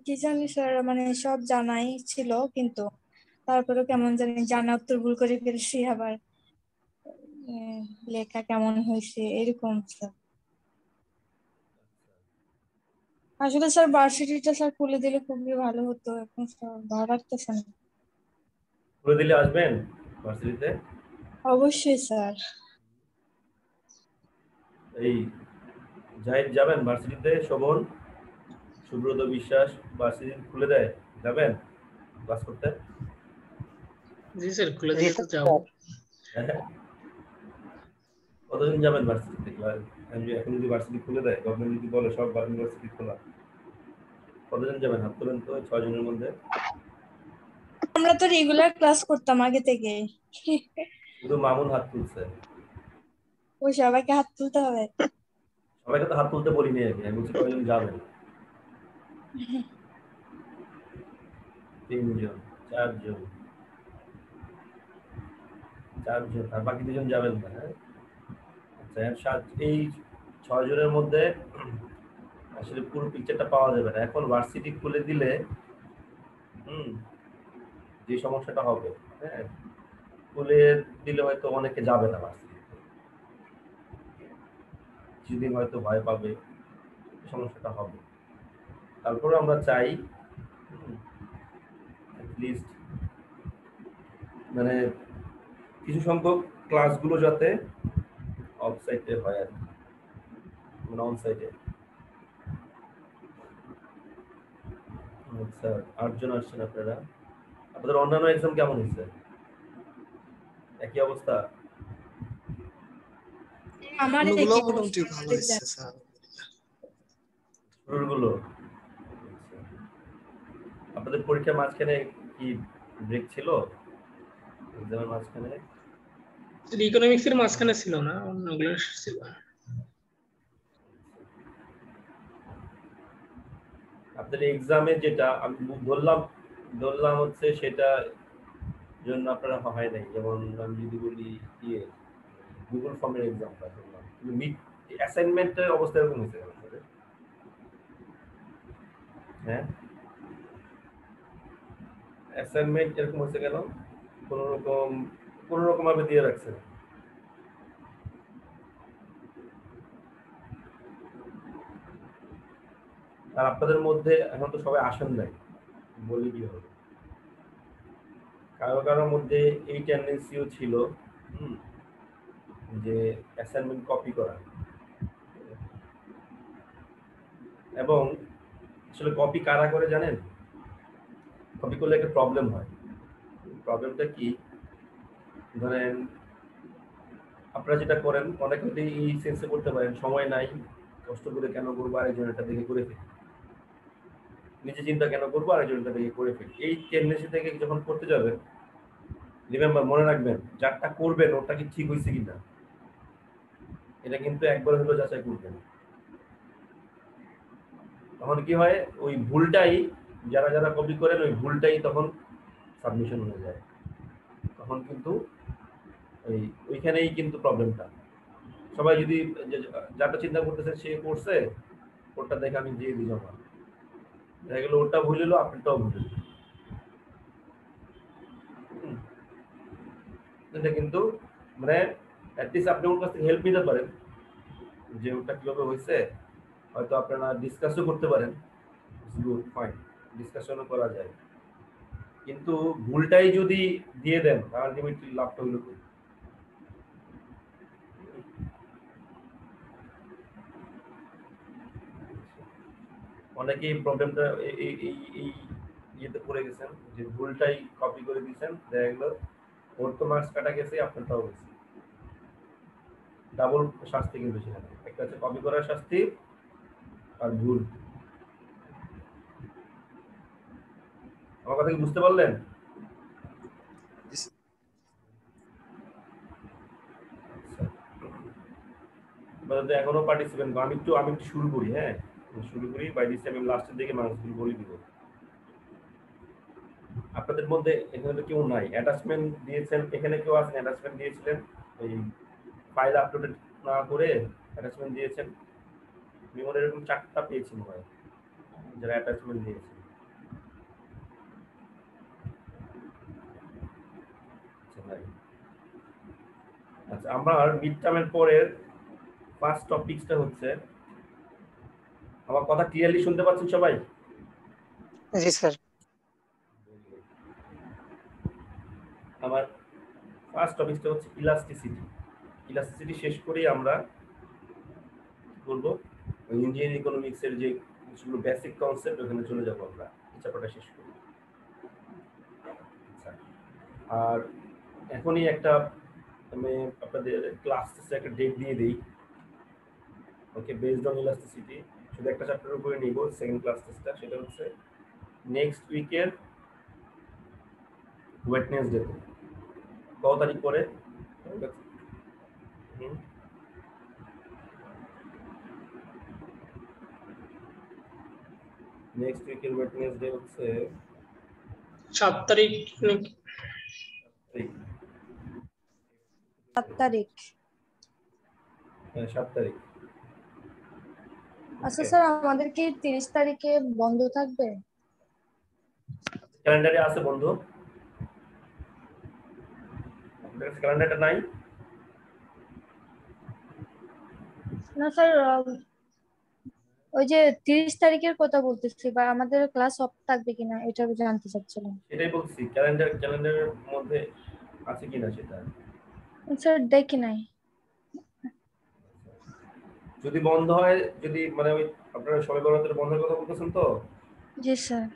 কি জানি স্যার, মানে সব জানাই ছিল, কিন্তু তারপরে কেমন জানি জানা উত্তর ভুল করে ফেলছি, আবার উম, লেখা কেমন হয়েছে এরকম স্যার। আসলে স্যার ভার্সিটিটা স্যার খুলে দিলে খুবই ভালো হতো, এখন স্যার ভালো লাগতেছে না। খুলে দিলে আসবেন ভার্সিটিতে? অবশ্যই স্যার। এই জাহিদ যাবেন ভার্সিটিতে? শোভন, সুব্রত বিশ্বাস ভার্সিটি খুলে দেয়, যাবেন ক্লাস করতে? জি স্যার, খুলে দিলে তো যাবো। হ্যাঁ, কতদিন যাবেন ভার্সিটিতে ক্লাস? এখন যদি ভার্সিটি খুলে দেয়, গভর্নমেন্ট যদি বলে সব ইউনিভার্সিটি খোলা, কতজন যাবেন? হাত তোলেন তো 6 জনের মধ্যে। আমরা তো রেগুলার ক্লাস করতাম আগে থেকে। শুধু মামুন হাত তুলছে। ওই সবাইকে হাত তুলতে হবে? সবাইকে তো হাত তুলতে বলিনি আমি বলছি কয়জন যাবেন। 3 জন, 4 জন, 4 জন, আর বাকি 2 জন যাবেন না? হ্যাঁ, আচ্ছা, এই 6 জনের মধ্যে আসলে পুরো পিকচারটা পাওয়া যাবে না। এখন ভার্সিটি খুলে দিলে যে সমস্যাটা হবে, হ্যাঁ, খুলে দিলে হয়তো অনেকে যাবে না ভার্সিটিতে, কিছুদিন হয়তো ভয় পাবে, সমস্যাটা হবে। তারপরে আমরা চাই লিস্ট মানে কিছু সংখ্যক ক্লাসগুলো যাতে অফসাইটে হয় আর কি, মানে অনসাইটে। আচ্ছা, 8 জন আসছেন আপনারা। আপনাদের অন্যান্য এক্সাম কেমন হয়েছে? একই অবস্থা? আমার ওগুলো একই মোটামুটি অবস্থা, ভালো আমাদের হয়েছে স্যার। শুরুগুলো? আপনাদের পরীক্ষার মাঝখানে কি ব্রেক ছিল? এক্সামের মাঝখানে? ইকোনমিক্স এর মাঝখানে ছিল না, অন্যগুলো ছিল। আপনাদের এক্সামে যেটা আমি ধরলাম ধরলাম হচ্ছে সেটা জন্য আপনারা হয় নাই, যেমন আমি যদি বলি ইয়ে গুগল ফর্মের এক্সামটা ধরলাম, কিন্তু মিড অ্যাসাইনমেন্টের অবস্থা এরকম হয়েছে কেন আপনাদের? হ্যাঁ, অ্যাসাইনমেন্ট এরকম হয়েছে কেন? কোনো রকম ভাবে দিয়ে রাখছে। আর আপনাদের মধ্যে এখন তো সবাই আসেন নাই, বলি কি হবে, কারো কারোর মধ্যে এই টেন্ডেন্সিও ছিল যে অ্যাসাইনমেন্ট কপি করা, এবং আসলে কপি কারা করে জানেন? কপি করলে একটা প্রবলেম হয়। প্রবলেমটা কি? ধরেন আপনারা যেটা করেন, অনেকে এই সেন্সে করতে পারেন সময় নাই, কষ্ট করে কেন করবো, আরেকজন এটা দেখে করে ফেলি, নিজে চিন্তা কেন করবো, আরেকজন এটা দেখে করে ফেলি, এই টেন্ডেন্সি থেকে যখন করতে যাবেন, রিমেম্বার মনে রাখবেন যারটা করবেন ওটা কি ঠিক হয়েছে কিনা, এটা কিন্তু একবার হলো যাচাই করবেন। তখন কি হয়, ওই ভুলটাই যারা যারা কপি করেন ওই ভুলটাই তখন সাবমিশন হয়ে যায়, তখন কিন্তু ওইখানেই কিন্তু প্রবলেমটা। সবাই যদি যারটা চিন্তা করতেছে সে করছে, ওটা দেখে আমি দিয়ে দিই জমা, দেখা গেল ওটা ভুল হলো, আপনারটাও ভুল হলো। এটা কিন্তু মানে অ্যাটলিস্ট আপনি ওর কাছ থেকে হেল্প নিতে পারেন যে ওটা কিভাবে হয়েছে, হয়তো আপনারা ডিসকাসও করতে পারেন, গুড ফাইন, ডিসকাশনও করা যায়, কিন্তু ভুলটাই যদি দিয়ে দেন আলটিমেটলি লাভটা হইল কই? অনেকেই প্রবলেমটা এই এই এই ইয়েতে পড়ে গেছেন যে ভুলটাই কপি করে দিয়েছেন, দেখা গেল ওর তো মার্কস কাটা গেছে, আপনারটাও গেছে, ডাবল শাস্তি কিন্তু সেখানে, একটা হচ্ছে কপি করার শাস্তি আর ভুল। আমার কথা কি বুঝতে পারলেন? এখনো পার্টিসিপেন্ট, আমি একটু শুরু করি, হ্যাঁ শুরু করি, বাই দিস টাইম আমি লাস্টের দিকে মানুষগুলো বলে দিব। আপনাদের মধ্যে এখানে তো কেউ নাই অ্যাটাচমেন্ট দিয়েছেন, এখানে কেউ আছেন অ্যাটাচমেন্ট দিয়েছিলেন, ওই ফাইল আপলোড না করে অ্যাটাচমেন্ট দিয়েছেন? আমি মনে এরকম 4টা পেয়েছি মনে হয়। যারা অ্যাটাচমেন্ট দিয়েছে। আচ্ছা ভাই, আচ্ছা আমার মিড টার্মের পরের ফার্স্ট টপিকসটা হচ্ছে, আমার কথা ক্লিয়ারলি শুনতে পাচ্ছেন সবাই? জি স্যার। আমার ফার্স্ট টপিকটা হচ্ছে ইলাস্টিসিটি। ইলাস্টিসিটি শেষ করেই আমরা বলবো ইন্ডিয়ান ইকোনমিক্সের যে কিছুগুলো বেসিক কনসেপ্ট ওখানে চলে যাবো আমরা, এই চ্যাপ্টারটা শেষ করি। আচ্ছা, আর এখনই একটা আমি আপনাদের ক্লাস টেস্টে একটা ডেট দিয়ে দিই। ওকে, বেসড অন ইলাস্টিসিটি শুধু একটা চ্যাপ্টারের উপরে নিব সেকেন্ড ক্লাস টেস্টটা, সেটা হচ্ছে নেক্সট উইকের ওয়েডনেসডে। কত তারিখ পরে? নেক্সট উইকের ওয়েডনেসডে হচ্ছে 7 তারিখ নাকি? 7 তারিখ। হ্যাঁ 7 তারিখ। আচ্ছা স্যার, আমাদের কি 30 তারিখে বন্ধ থাকবে? ক্যালেন্ডারে আছে বন্ধু? আপনার কাছে ক্যালেন্ডারটা নাই? না স্যার, ওই যে 30 তারিখের কথা বলতেছি, বা আমাদের ক্লাস অফ থাকবে কিনা এটা জানতে চাচ্ছিলাম। সেটাই বলছি, ক্যালেন্ডারের মধ্যে আছে কিনা সেটা। স্যার দেখি নাই। যদি বন্ধ হয়, যদি মানে ওই আপনারা সবাই বরাতের বন্ধের কথা বলতেছেন তো, জি স্যার।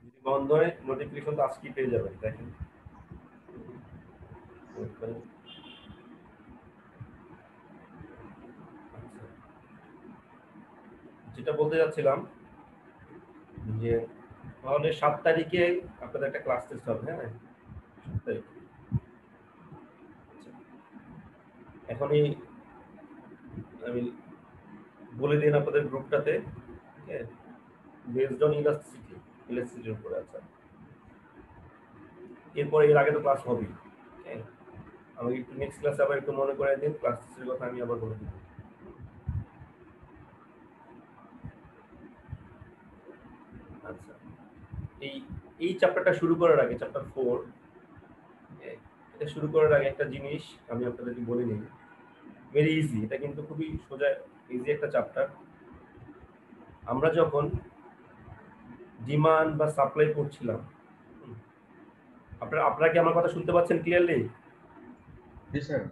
যদি বন্ধ হয় নোটিফিকেশন তো আজকেই পেয়ে যাবেন। দেখেন যেটা বলতে যাচ্ছিলাম যে তাহলে 7 তারিখে আপনাদের একটা ক্লাস টেস্ট হবে। হ্যাঁ 7 তারিখ। এখনই আমি বলে দিন আপনাদের গ্রুপটাতে, ঠিক আছে, বেসড অন ইলাস্টিসিটির উপরে। আচ্ছা, এরপরে এর আগে তো ক্লাস হবেই। আমি একটু নেক্সট ক্লাসে আবার একটু মনে করে দিন, ক্লাস টেস্টের কথা আমি আবার বলে দিব। আচ্ছা, এই চ্যাপ্টারটা শুরু করার আগে, চ্যাপ্টার 4, এটা শুরু করার আগে একটা জিনিস আমি আপনাদেরকে বলে নিই। ভেরি ইজি, এটা কিন্তু খুবই সোজা, ইজি একটা চ্যাপ্টার। আমরা যখন ডিমান্ড বা সাপ্লাই করছিলাম, আপনারা কি আমার কথা শুনতে পাচ্ছেন ক্লিয়ারলি? জি স্যার।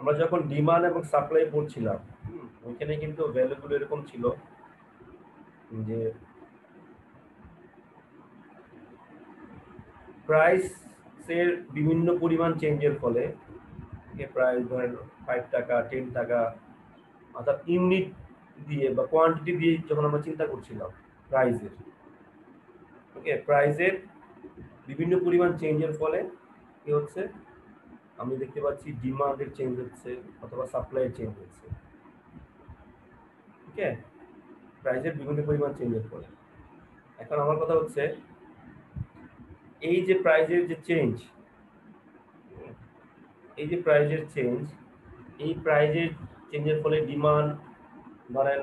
আমরা যখন ডিমান্ড এবং সাপ্লাই পড়ছিলাম, ওইখানে কিন্তু ভ্যালুগুলো এরকম ছিল যে প্রাইসের বিভিন্ন পরিমাণ চেঞ্জের ফলে প্রাইস ধরেন 5 টাকা 10 টাকা, অর্থাৎ ইউনিট দিয়ে বা কোয়ান্টিটি দিয়ে যখন আমরা চিন্তা করছিলাম প্রাইসের, ওকে, প্রাইসের বিভিন্ন পরিমাণ চেঞ্জের ফলে কি হচ্ছে, আমি দেখতে পাচ্ছি ডিমান্ডের চেঞ্জ হচ্ছে অথবা সাপ্লাইয়ের চেঞ্জ হচ্ছে। ওকে, প্রাইসের বিভিন্ন পরিমাণ চেঞ্জের ফলে। এখন আমার কথা হচ্ছে এই যে প্রাইসের যে চেঞ্জ, এই যে প্রাইসের চেঞ্জ, এই প্রাইসের চেঞ্জের ফলে ডিমান্ড ধরেন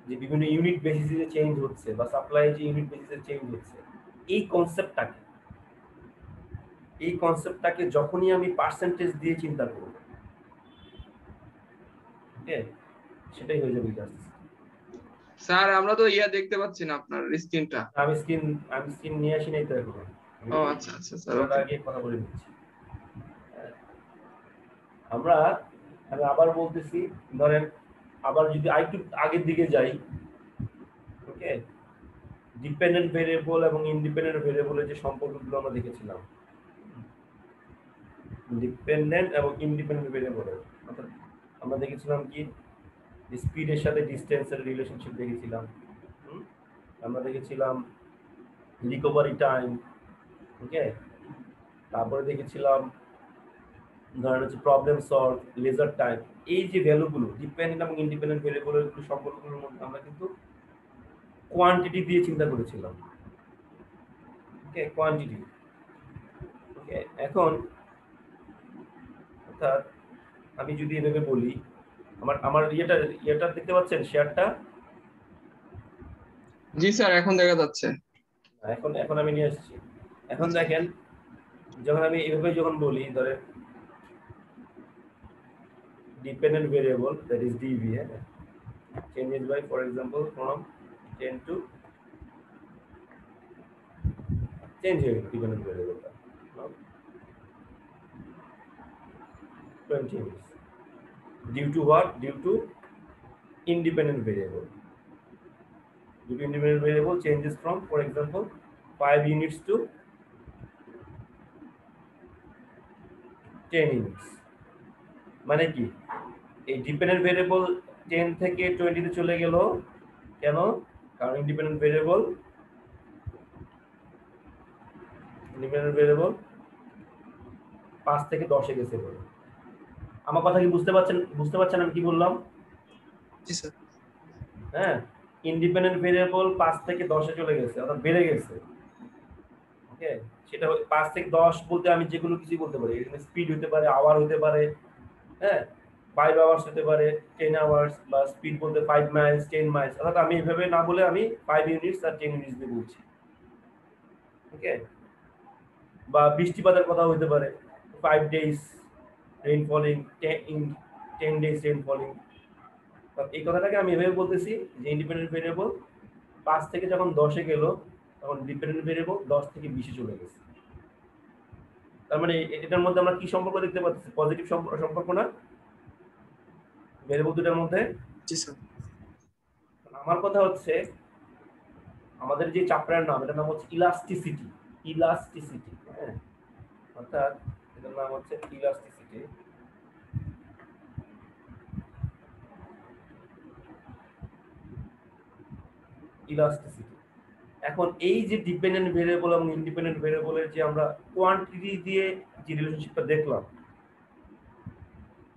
যে বিভিন্ন ইউনিট বেসিসে চেঞ্জ হচ্ছে বা সাপ্লাই যে ইউনিট বেসিসে চেঞ্জ হচ্ছে, এই কনসেপ্টটাকে যখনই আমি পার্সেন্টেজ দিয়ে চিন্তা করব, ওকে, সেটাই হয়ে যাবে ইলাস্টিসিটি। স্যার আমরা তো দেখতে পাচ্ছি না আপনার স্ক্রিনটা। আমি স্ক্রিন নিয়ে আসি নাই তো এখন। ও আচ্ছা আচ্ছা স্যার, ওটা আগে কথা বলে দিচ্ছি। আমি আবার বলতেছি, ধরেন আবার যদি আরেকটু আগের দিকে যাই, ওকে, ডিপেন্ডেন্ট ভেরিয়েবল এবং ইন্ডিপেন্ডেন্ট ভেরিয়েবলের যে সম্পর্কগুলো আমরা দেখেছিলাম, ডিপেন্ডেন্ট এবং ইন্ডিপেন্ডেন্ট ভেরিয়েবলের, অর্থাৎ আমরা দেখেছিলাম কি স্পিডের সাথে ডিসটেন্সের রিলেশনশিপ দেখেছিলাম, আমরা দেখেছিলাম রিকভারি টাইম, ওকে, তারপরে দেখেছিলাম ধরেন হচ্ছে প্রবলেম সলভ, লেজার টাইম। এই যে ভ্যালুগুলো ডিপেন্ডেন্ট এবং ইন্ডিপেন্ডেন্ট ভ্যারিয়েবলের সম্পর্কগুলোর মধ্যে আমরা কিন্তু কোয়ান্টিটি দিয়ে চিন্তা করেছিলাম, ওকে, কোয়ান্টিটি। ওকে, এখন অর্থাৎ আমি যদি এভাবে বলি, আমার আমার ইয়েটা দেখতে পাচ্ছেন শেয়ারটা? জি স্যার, এখন দেখা যাচ্ছে। এখন এখন আমি নিয়ে আসছি। এখন দেখেন, যখন আমি এভাবে যখন বলি, ধরেন dependent variable, that is dv, changes by, for example, from 10 to change here dependent variable now 20 units. Due to what? Due to independent variable. Due to independent variable changes from, for example, 5 units to 10 units. মানে কি, এই dependent variable 10 থেকে 20 তে চলে গেল কেন? কারণ independent variable 5 থেকে 10 এ গেছে বলে। আমার কথা কি বুঝতে পারছেন আমি কি বললাম? জি স্যার। হ্যাঁ, ইন্ডিপেন্ডেন্ট ভেরিয়েবল 5 থেকে 10 এ চলে গেছে, অর্থাৎ বেড়ে গেছে। ওকে, সেটা 5 থেকে 10 বলতে আমি যে কোনো কিছু বলতে পারি। এখানে স্পিড হতে পারে, আওয়ার হতে পারে, হ্যাঁ 5 আওয়ার্স হতে পারে, 10 আওয়ার্স, বা স্পিড বলতে 5 মাইলস, 10 মাইলস। অর্থাৎ আমি এভাবে না বলে আমি 5 ইউনিটস আর 10 ইউনিটস দিয়ে বলছি। ওকে, বা বৃষ্টিপাতের কথা হতে পারে, 5 days rain falling, 10 days rain falling. এই কথাটাকে আমি এভাবে বলতেছি যে ইন্ডিপেন্ডেন্ট ভেরিয়েবল 5 থেকে যখন 10 এ গেল, তখন ডিপেন্ডেন্ট ভেরিয়েবল 10 থেকে 20 এ চলে গেছে। তার মানে এটার মধ্যে আমরা কি সম্পর্ক দেখতে পাচ্ছি? পজিটিভ সম্পর্ক না ভেরিয়েবল দুটার মধ্যে? জি স্যার। আমার কথা হচ্ছে, আমাদের যে চ্যাপ্টারের নাম, এটার নাম হচ্ছে ইলাস্টিসিটি। ইলাস্টিসিটি, হ্যাঁ, অর্থাৎ এটার নাম হচ্ছে ইলাস্টিসিটি। ইলাস্টিসিটি। এখন এই যে ডিপেন্ডেন্ট ভেরিয়েবল এবং ইন্ডিপেন্ডেন্ট ভেরিয়েবলের যে আমরা কোয়ান্টিটি দিয়ে যে রিলেশনশিপটা দেখলাম,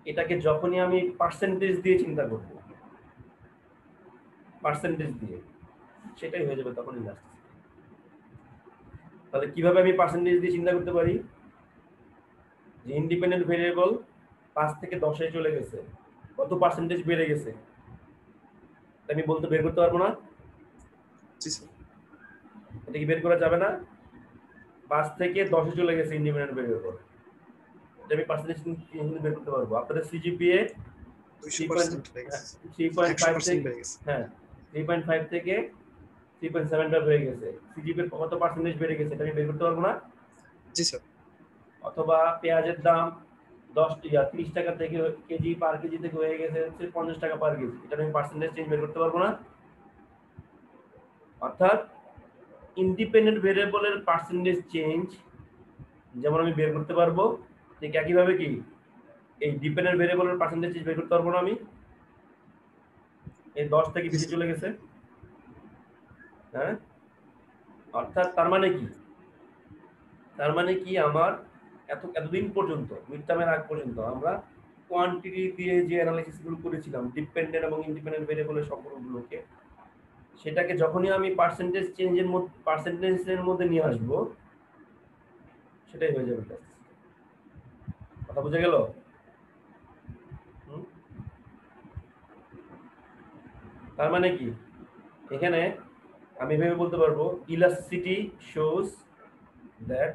এটাকে যখনই আমি পার্সেন্টেজ দিয়ে চিন্তা করব, পার্সেন্টেজ দিয়ে, সেটাই হয়ে যাবে তখন ইলাস্টিসিটি। তাহলে কিভাবে আমি পার্সেন্টেজ দিয়ে চিন্তা করতে পারি? যে ইন্ডিপেন্ডেন্ট ভেরিয়েবল 5 থেকে 10 এ চলে গেছে, কত পার্সেন্টেজ বেড়ে গেছে আমি বলতে বের করতে পারবো না? জি স্যার। এটা কি বের করা যাবে না? 5 থেকে 10 এ চলে গেছে ইন্ডিপেন্ডেন্ট ভেরিয়েবল, এটা আমি পার্সেন্টেজ বের করতে পারবো। আপনাদের সিজিপিএ 200% হয়ে গেছে। 3.5 100% থেকে, বেড়ে গেছে। হ্যাঁ 3.5 থেকে 3.75 হয়ে গেছে। সিজিপিএ কত পার্সেন্টেজ বেড়ে গেছে এটা আমি বের করতে পারবো না? জি স্যার। অথবা পেঁয়াজের দাম 30 টাকা থেকে কেজি পার কেজি থেকে হয়ে গেছে হচ্ছে 50 টাকা পার কেজি, এটা আমি পার্সেন্টেজ চেঞ্জ বের করতে পারবো না? অর্থাৎ ইন্ডিপেন্ডেন্ট ভেরিয়েবলের পার্সেন্টেজ চেঞ্জ যেমন আমি বের করতে পারবো, ঠিক একইভাবে কি এই ডিপেন্ডেন্ট ভেরিয়েবলের পার্সেন্টেজ চেঞ্জ বের করতে পারবো না আমি? এই 10 থেকে 20 চলে গেছে, হ্যাঁ। অর্থাৎ তার মানে কি আমার এতদিন পর্যন্ত, মিড টার্মের আগ পর্যন্ত আমরা কোয়ান্টিটি দিয়ে যে অ্যানালাইসিস গুলো করেছিলাম ডিপেন্ডেন্ট এবং ইন্ডিপেন্ডেন্ট ভেরিয়েবলের সম্পর্কগুলোকে, সেটাকে যখনই আমি পার্সেন্টেজের মধ্যে নিয়ে আসবো, সেটাই হয়ে যাবে। কথা বুঝে গেল? তার মানে কি এখানে আমি ভেবে বলতে পারবো elasticity shows that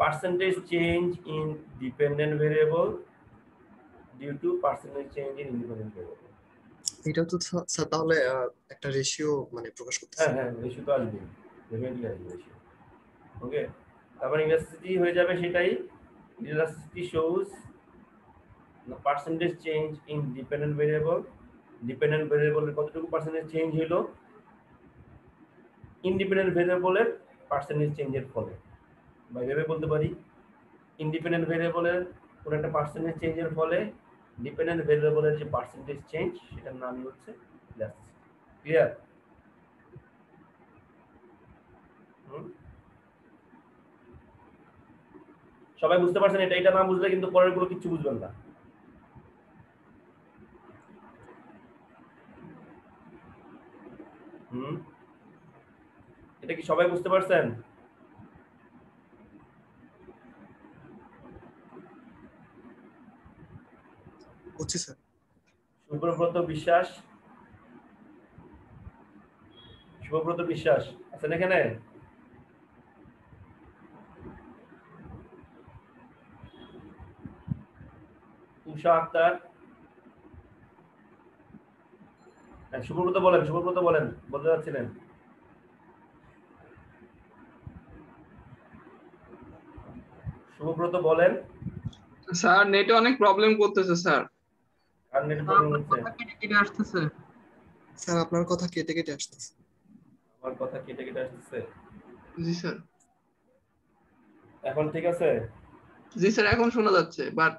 percentage change in dependent variable due to percentage change in independent variable. এটা তো স্যার তাহলে একটা রেশিও মানে প্রকাশ করতেছে। হ্যাঁ, রেশিও তো আসবে, ডেফিনেটলি আসবে রেশিও। ওকে, তারপর ইলাস্টিসিটি হয়ে যাবে সেটাই। Elasticity shows the percentage change in dependent variable, dependent ভেরিয়েবলের কতটুকু পার্সেন্টেজ চেঞ্জ হলো ইন্ডিপেন্ডেন্ট ভেরিয়েবলের পার্সেন্টেজ চেঞ্জের ফলে। বা এভাবে বলতে পারি, ইন্ডিপেন্ডেন্ট ভেরিয়েবলের কোন একটা পার্সেন্টেজ চেঞ্জের ফলে ডিপেন্ডেন্ট ভেরিয়েবলের যে পার্সেন্টেজ চেঞ্জ, সেটার নামই হচ্ছে ইলাস্টিসিটি। ক্লিয়ার? সবাই বুঝতে পারছেন? এটা না বুঝলে কিন্তু পরের গুলো কিছু বুঝবেন না। এটা কি সবাই বুঝতে পারছেন? বুঝছি স্যার। শুভব্রত বিশ্বাস, শুভব্রত বিশ্বাস আছেন এখানে? উষা আক্তার, শুভব্রত বলেন, শুভব্রত বলেন, বলতে যাচ্ছিলেন। শুভব্রত বলেন। স্যার নেটে অনেক প্রবলেম করতেছে স্যার। আর নেট প্রবলেম হচ্ছে? কেটে আসতেছে। স্যার আপনার কথা কেটে কেটে আসতেছে। আমার কথা কেটে কেটে আসতেছে? জি স্যার। এখন ঠিক আছে? জি স্যার, এখন শোনা যাচ্ছে, বাট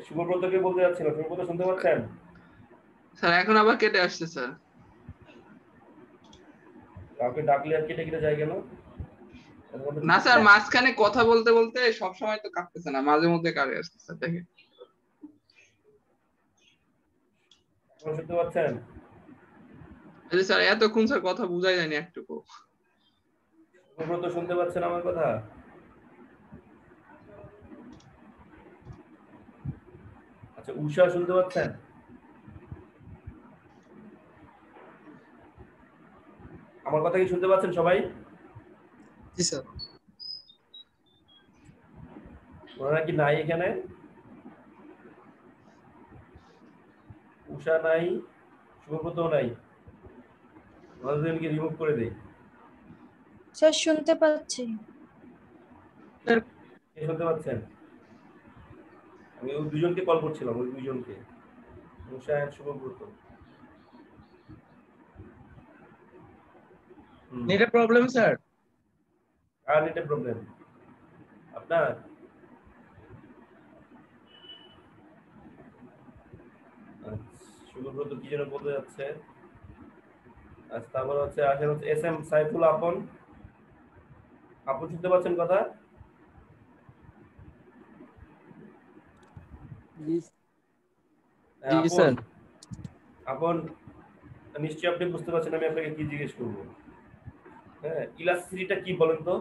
শুভব্রতকে বলতে যাচ্ছিল, শুভব্রত শুনতে পাচ্ছেন? স্যার এখন আবার কেটে আসছে স্যার। কাউকে ডাকলে আর কেটে কেটে যায় কেন? না স্যার, মাঝখানে কথা বলতে বলতে সব সময় তো কাটতেছে না, মাঝে মধ্যে কাটে আসছে স্যার, দেখেন। এখন শুনতে পাচ্ছেন? জি স্যার, এতক্ষণ স্যার কথা বোঝাই যায়নি একটুকু। শুভব্রত শুনতে পাচ্ছেন আমার কথা? আচ্ছা, উষা শুনতে পাচ্ছেন? আমার কথা কি শুনতে পাচ্ছেন সবাই? জি স্যার। ওনারা কি নাই এখানে? উষা নাই, শুভব্রত নাই, ওনাদেরকে রিমুভ করে দেই। স্যার শুনতে পাচ্ছি। কে শুনতে পাচ্ছেন? আমি ওই দুজনকে কল করছিলাম, ওই দুজনকে, উষা আর শুভব্রত। নেটের প্রবলেম স্যার। আর নেটের প্রবলেম আপনার? শুভব্রত কি যেন বলতে যাচ্ছে। আচ্ছা, তারপর হচ্ছে আসেন হচ্ছে এস এম সাইফুল আপন। আপন শুনতে পাচ্ছেন কথা? হ্যাঁ, জি আপন। স্যার। আপন নিশ্চয়ই আপনি বুঝতে পারছেন আমি আপনাকে কি জিজ্ঞেস করবো। হ্যাঁ, ইলাস্ট্রিটা কি বলেন তো?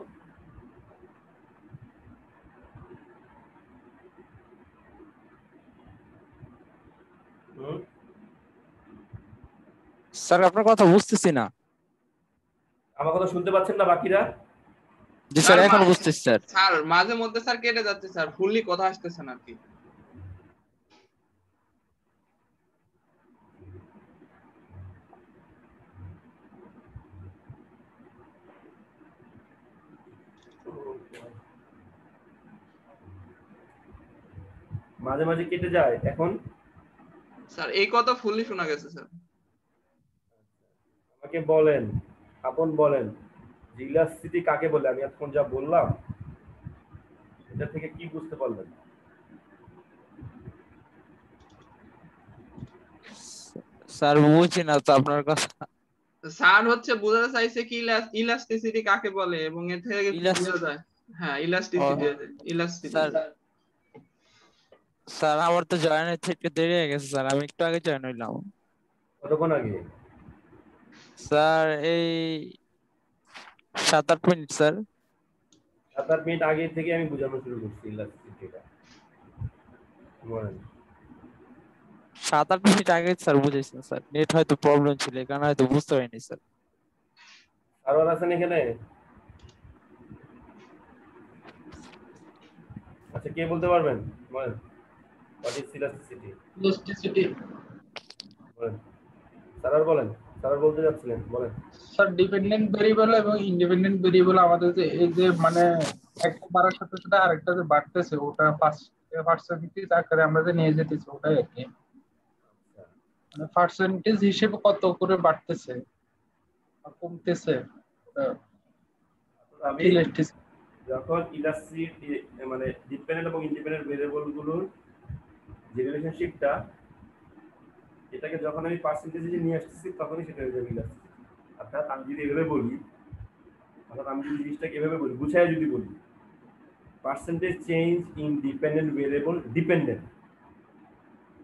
স্যার আপনার কথা বুঝতেছি না। আমার কথা শুনতে পাচ্ছেন না বাকিরা? জি স্যার, এখন বুঝতেছি স্যার। স্যার মাঝে মধ্যে স্যার কেটে যাচ্ছে স্যার, ফুললি কথা আসতেছে না আর কি। মাঝে মাঝে কেটে যায় এখন? স্যার এই কথা ফুললি শোনা গেছে স্যার। আমাকে বলেন, আপন বলেন, যে ইলাস্ট্রিটি কাকে বলে? আমি এখন যা বললাম এটা থেকে কি বুঝতে পারলেন? স্যার বুঝছি না তো আপনার কথা। স্যার হচ্ছে বোঝাতে চাইছে কি ইলাস্টিসিটি কাকে বলে এবং এর থেকে কি ইলাস বোঝা যায়। হ্যাঁ, ও ইলাস্টিসিটি, ইলাস্টিসিটি। স্যার, স্যার আমার তো জয়েনের থেকে দেরি হয়ে গেছে স্যার, আমি একটু আগে জয়েন হইলাম। কতক্ষণ আগে? স্যার এই 7-8 মিনিট স্যার। 7-8 মিনিট আগে থেকে আমি বোঝানো শুরু করছি ইলাস্ট্রিটিটা। বলেন। 7-8 মিনিট আগে স্যার বুঝেছেন স্যার, নেট হয়তো প্রবলেম ছিল, এই কারণে হয়তো বুঝতে পারিনি স্যার। সার্ভার আছেন এখানে? আচ্ছা, কে বলতে পারবেন? বলেন, হোয়াট ইজ ইলাস্টিসিটি? ইলাস্টিসিটি বলেন, স্যার বলেন, স্যার বলতে যাচ্ছিলেন, বলেন। স্যার ডিপেন্ডেন্ট ভেরিয়েবল এবং ইন্ডিপেন্ডেন্ট ভেরিয়েবল আমাদের যে এই যে মানে একটা বাড়ার সাথে সাথে আরেকটা যে বাড়তেছে ওটা পার্সেন্টেজ আকারে আমরা যে নিয়ে যেতেছি ওটাই আর কি, মানে পার্সেন্টেজ হিসেবে কত করে বাড়তেছে আর কমতেছে ওটা আমি ইলাস্টিসিটি। যখন ইলাস্ট্রিটি মানে ডিপেন্ডেন্ট এবং ইন্ডিপেন্ডেন্ট ভেরিয়েবল গুলোর যে রিলেশনশিপটা, এটাকে যখন আমি পার্সেন্টেজে নিয়ে আসতেছি তখনই সেটা হয়ে যাবে ইলাস্ট্রিটি। অর্থাৎ আমি যদি এভাবে বলি, অর্থাৎ আমি যদি জিনিসটাকে এভাবে বলি, বুঝাই যদি বলি, percentage change in dependent variable dependent,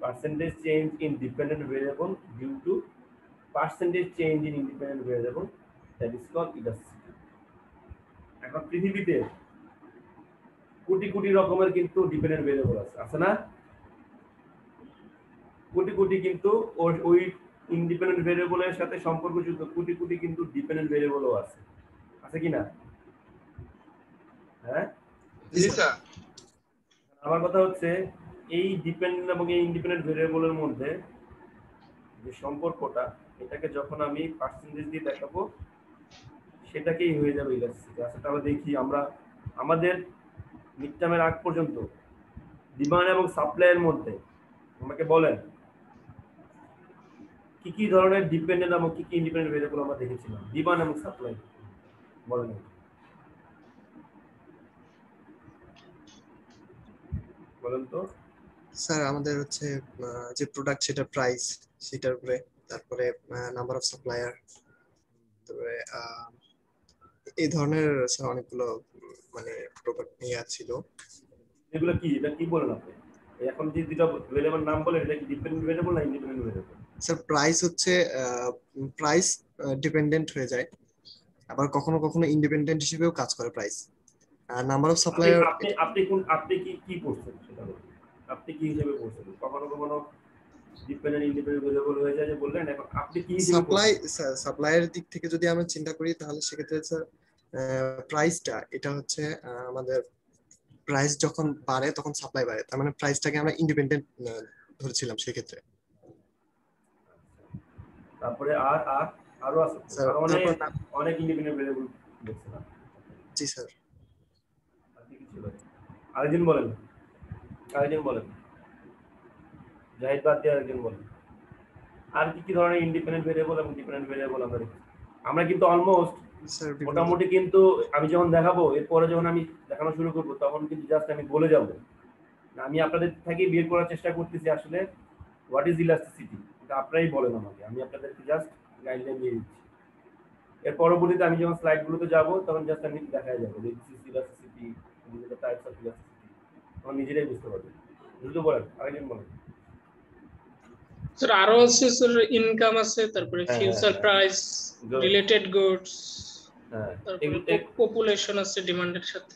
percentage change in dependent variable due to percentage change in independent variable, that is called elasticity. এখন পৃথিবীতে কোটি কোটি রকমের কিন্তু ডিপেন্ডেন্ট ভেরিয়েবল আছে, আছে না? কোটি কোটি কিন্তু ওই ইন্ডিপেন্ডেন্ট ভেরিয়েবলের সাথে সম্পর্কযুক্ত কোটি কোটি কিন্তু ডিপেন্ডেন্ট ভেরিয়েবলও আছে, আছে কি না? হ্যাঁ, জি জি স্যার। স্যার। আমার কথা হচ্ছে এই ডিপেন্ডেন্ট এবং এই ইন্ডিপেন্ডেন্ট ভেরিয়েবলের মধ্যে যে সম্পর্কটা, এটাকে যখন আমি পার্সেন্টেজ দিয়ে দেখাবো সেটাকেই হয়ে যাবে ইলাস্টিসিটি। আচ্ছা তাহলে দেখি আমরা আমাদের মিডটার্মের আগ পর্যন্ত ডিমান্ড এবং সাপ্লাইয়ের মধ্যে আমাকে বলেন কি কি ধরনের ডিপেন্ডেন্ট এবং কি কি ইন্ডিপেন্ডেন্ট ভেরিয়েবল আমরা দেখেছিলাম ডিমান্ড এবং সাপ্লাই, বলেন বলেন তো। স্যার আমাদের হচ্ছে যে প্রোডাক্ট সেটা প্রাইস সেটার উপরে, তারপরে নাম্বার অফ সাপ্লায়ার, তারপরে এই ধরনের স্যার অনেকগুলো মানে প্রোডাক্ট নিয়ে ছিল। এগুলো কি, এটা কি বলেন আপনি? এখন যে দুটো ভেরিয়েবল নাম বলেন এটা কি ডিপেন্ডেন্ট ভেরিয়েবল না ইন্ডিপেন্ডেন্ট ভেরিয়েবল? স্যার প্রাইস হচ্ছে প্রাইস ডিপেন্ডেন্ট হয়ে যায়, আবার কখনো কখনো ইন্ডিপেন্ডেন্ট হিসেবেও কাজ করে প্রাইস। আর নাম্বার অফ আপনি সাপ্লায়ার আপনি আপনি কোন আপনি কি কি পড়ছেন সেটা বলুন। আপনি কি হিসেবে পড়ছেন? কখনো কখনো ডিপেন্ডেন্ট ইন্ডিপেন্ডেন্ট ভেরিয়েবল হয়ে যায় যে বললেন, এখন আপনি কি হিসেবে সাপ্লাই পড়ছেন? সাপ্লাইয়ের দিক থেকে যদি আমরা চিন্তা করি তাহলে সেক্ষেত্রে স্যার প্রাইসটা এটা হচ্ছে আমাদের প্রাইস যখন বাড়ে তখন সাপ্লাই বাড়ে, তার মানে প্রাইসটাকে আমরা ইন্ডিপেন্ডেন্ট ধরেছিলাম সেক্ষেত্রে। তারপরে আর আর আরো আছে তো, স্যার আর অনেক তারপর অনেক ইন্ডিপেন্ডেন্ট ভেরিয়েবল দেখছিলাম। জি স্যার। আপনি কি ছিল? আরেকজন বলেন, আরেকজন বলেন, জাহিদ বাদ দিয়ে আরেকজন বলেন আর কি কি ধরনের ইন্ডিপেন্ডেন্ট ভেরিয়েবল এবং ডিপেন্ডেন্ট ভেরিয়েবল আমরা দেখি। আমরা কিন্তু অলমোস্ট স্যার মোটামুটি কিন্তু আমি যখন দেখাবো এরপরে যখন আমি দেখানো শুরু করবো তখন কিন্তু জাস্ট আমি বলে যাবো, আমি আপনাদের থেকে বের করার চেষ্টা করতেছি আসলে হোয়াট ইজ ইলাস্টিসিটি, এটা আপনারাই বলেন আমাকে, আমি আপনাদেরকে জাস্ট গাইডলাইন দিয়ে দিচ্ছি। এর পরবর্তীতে আমি যখন স্লাইডগুলোতে যাব তখন জাস্ট আমি দেখাই যাবো যে this is elasticity, this is the types of elasticity, তখন নিজেরাই বুঝতে পারবেন। দ্রুত বলেন, আরেকজন বলেন। স্যার আরো আছে স্যার ইনকাম আছে, তারপরে ফিউচার প্রাইস, রিলেটেড গুডস, হ্যাঁ তারপরে পপুলেশন আছে ডিমান্ডের সাথে।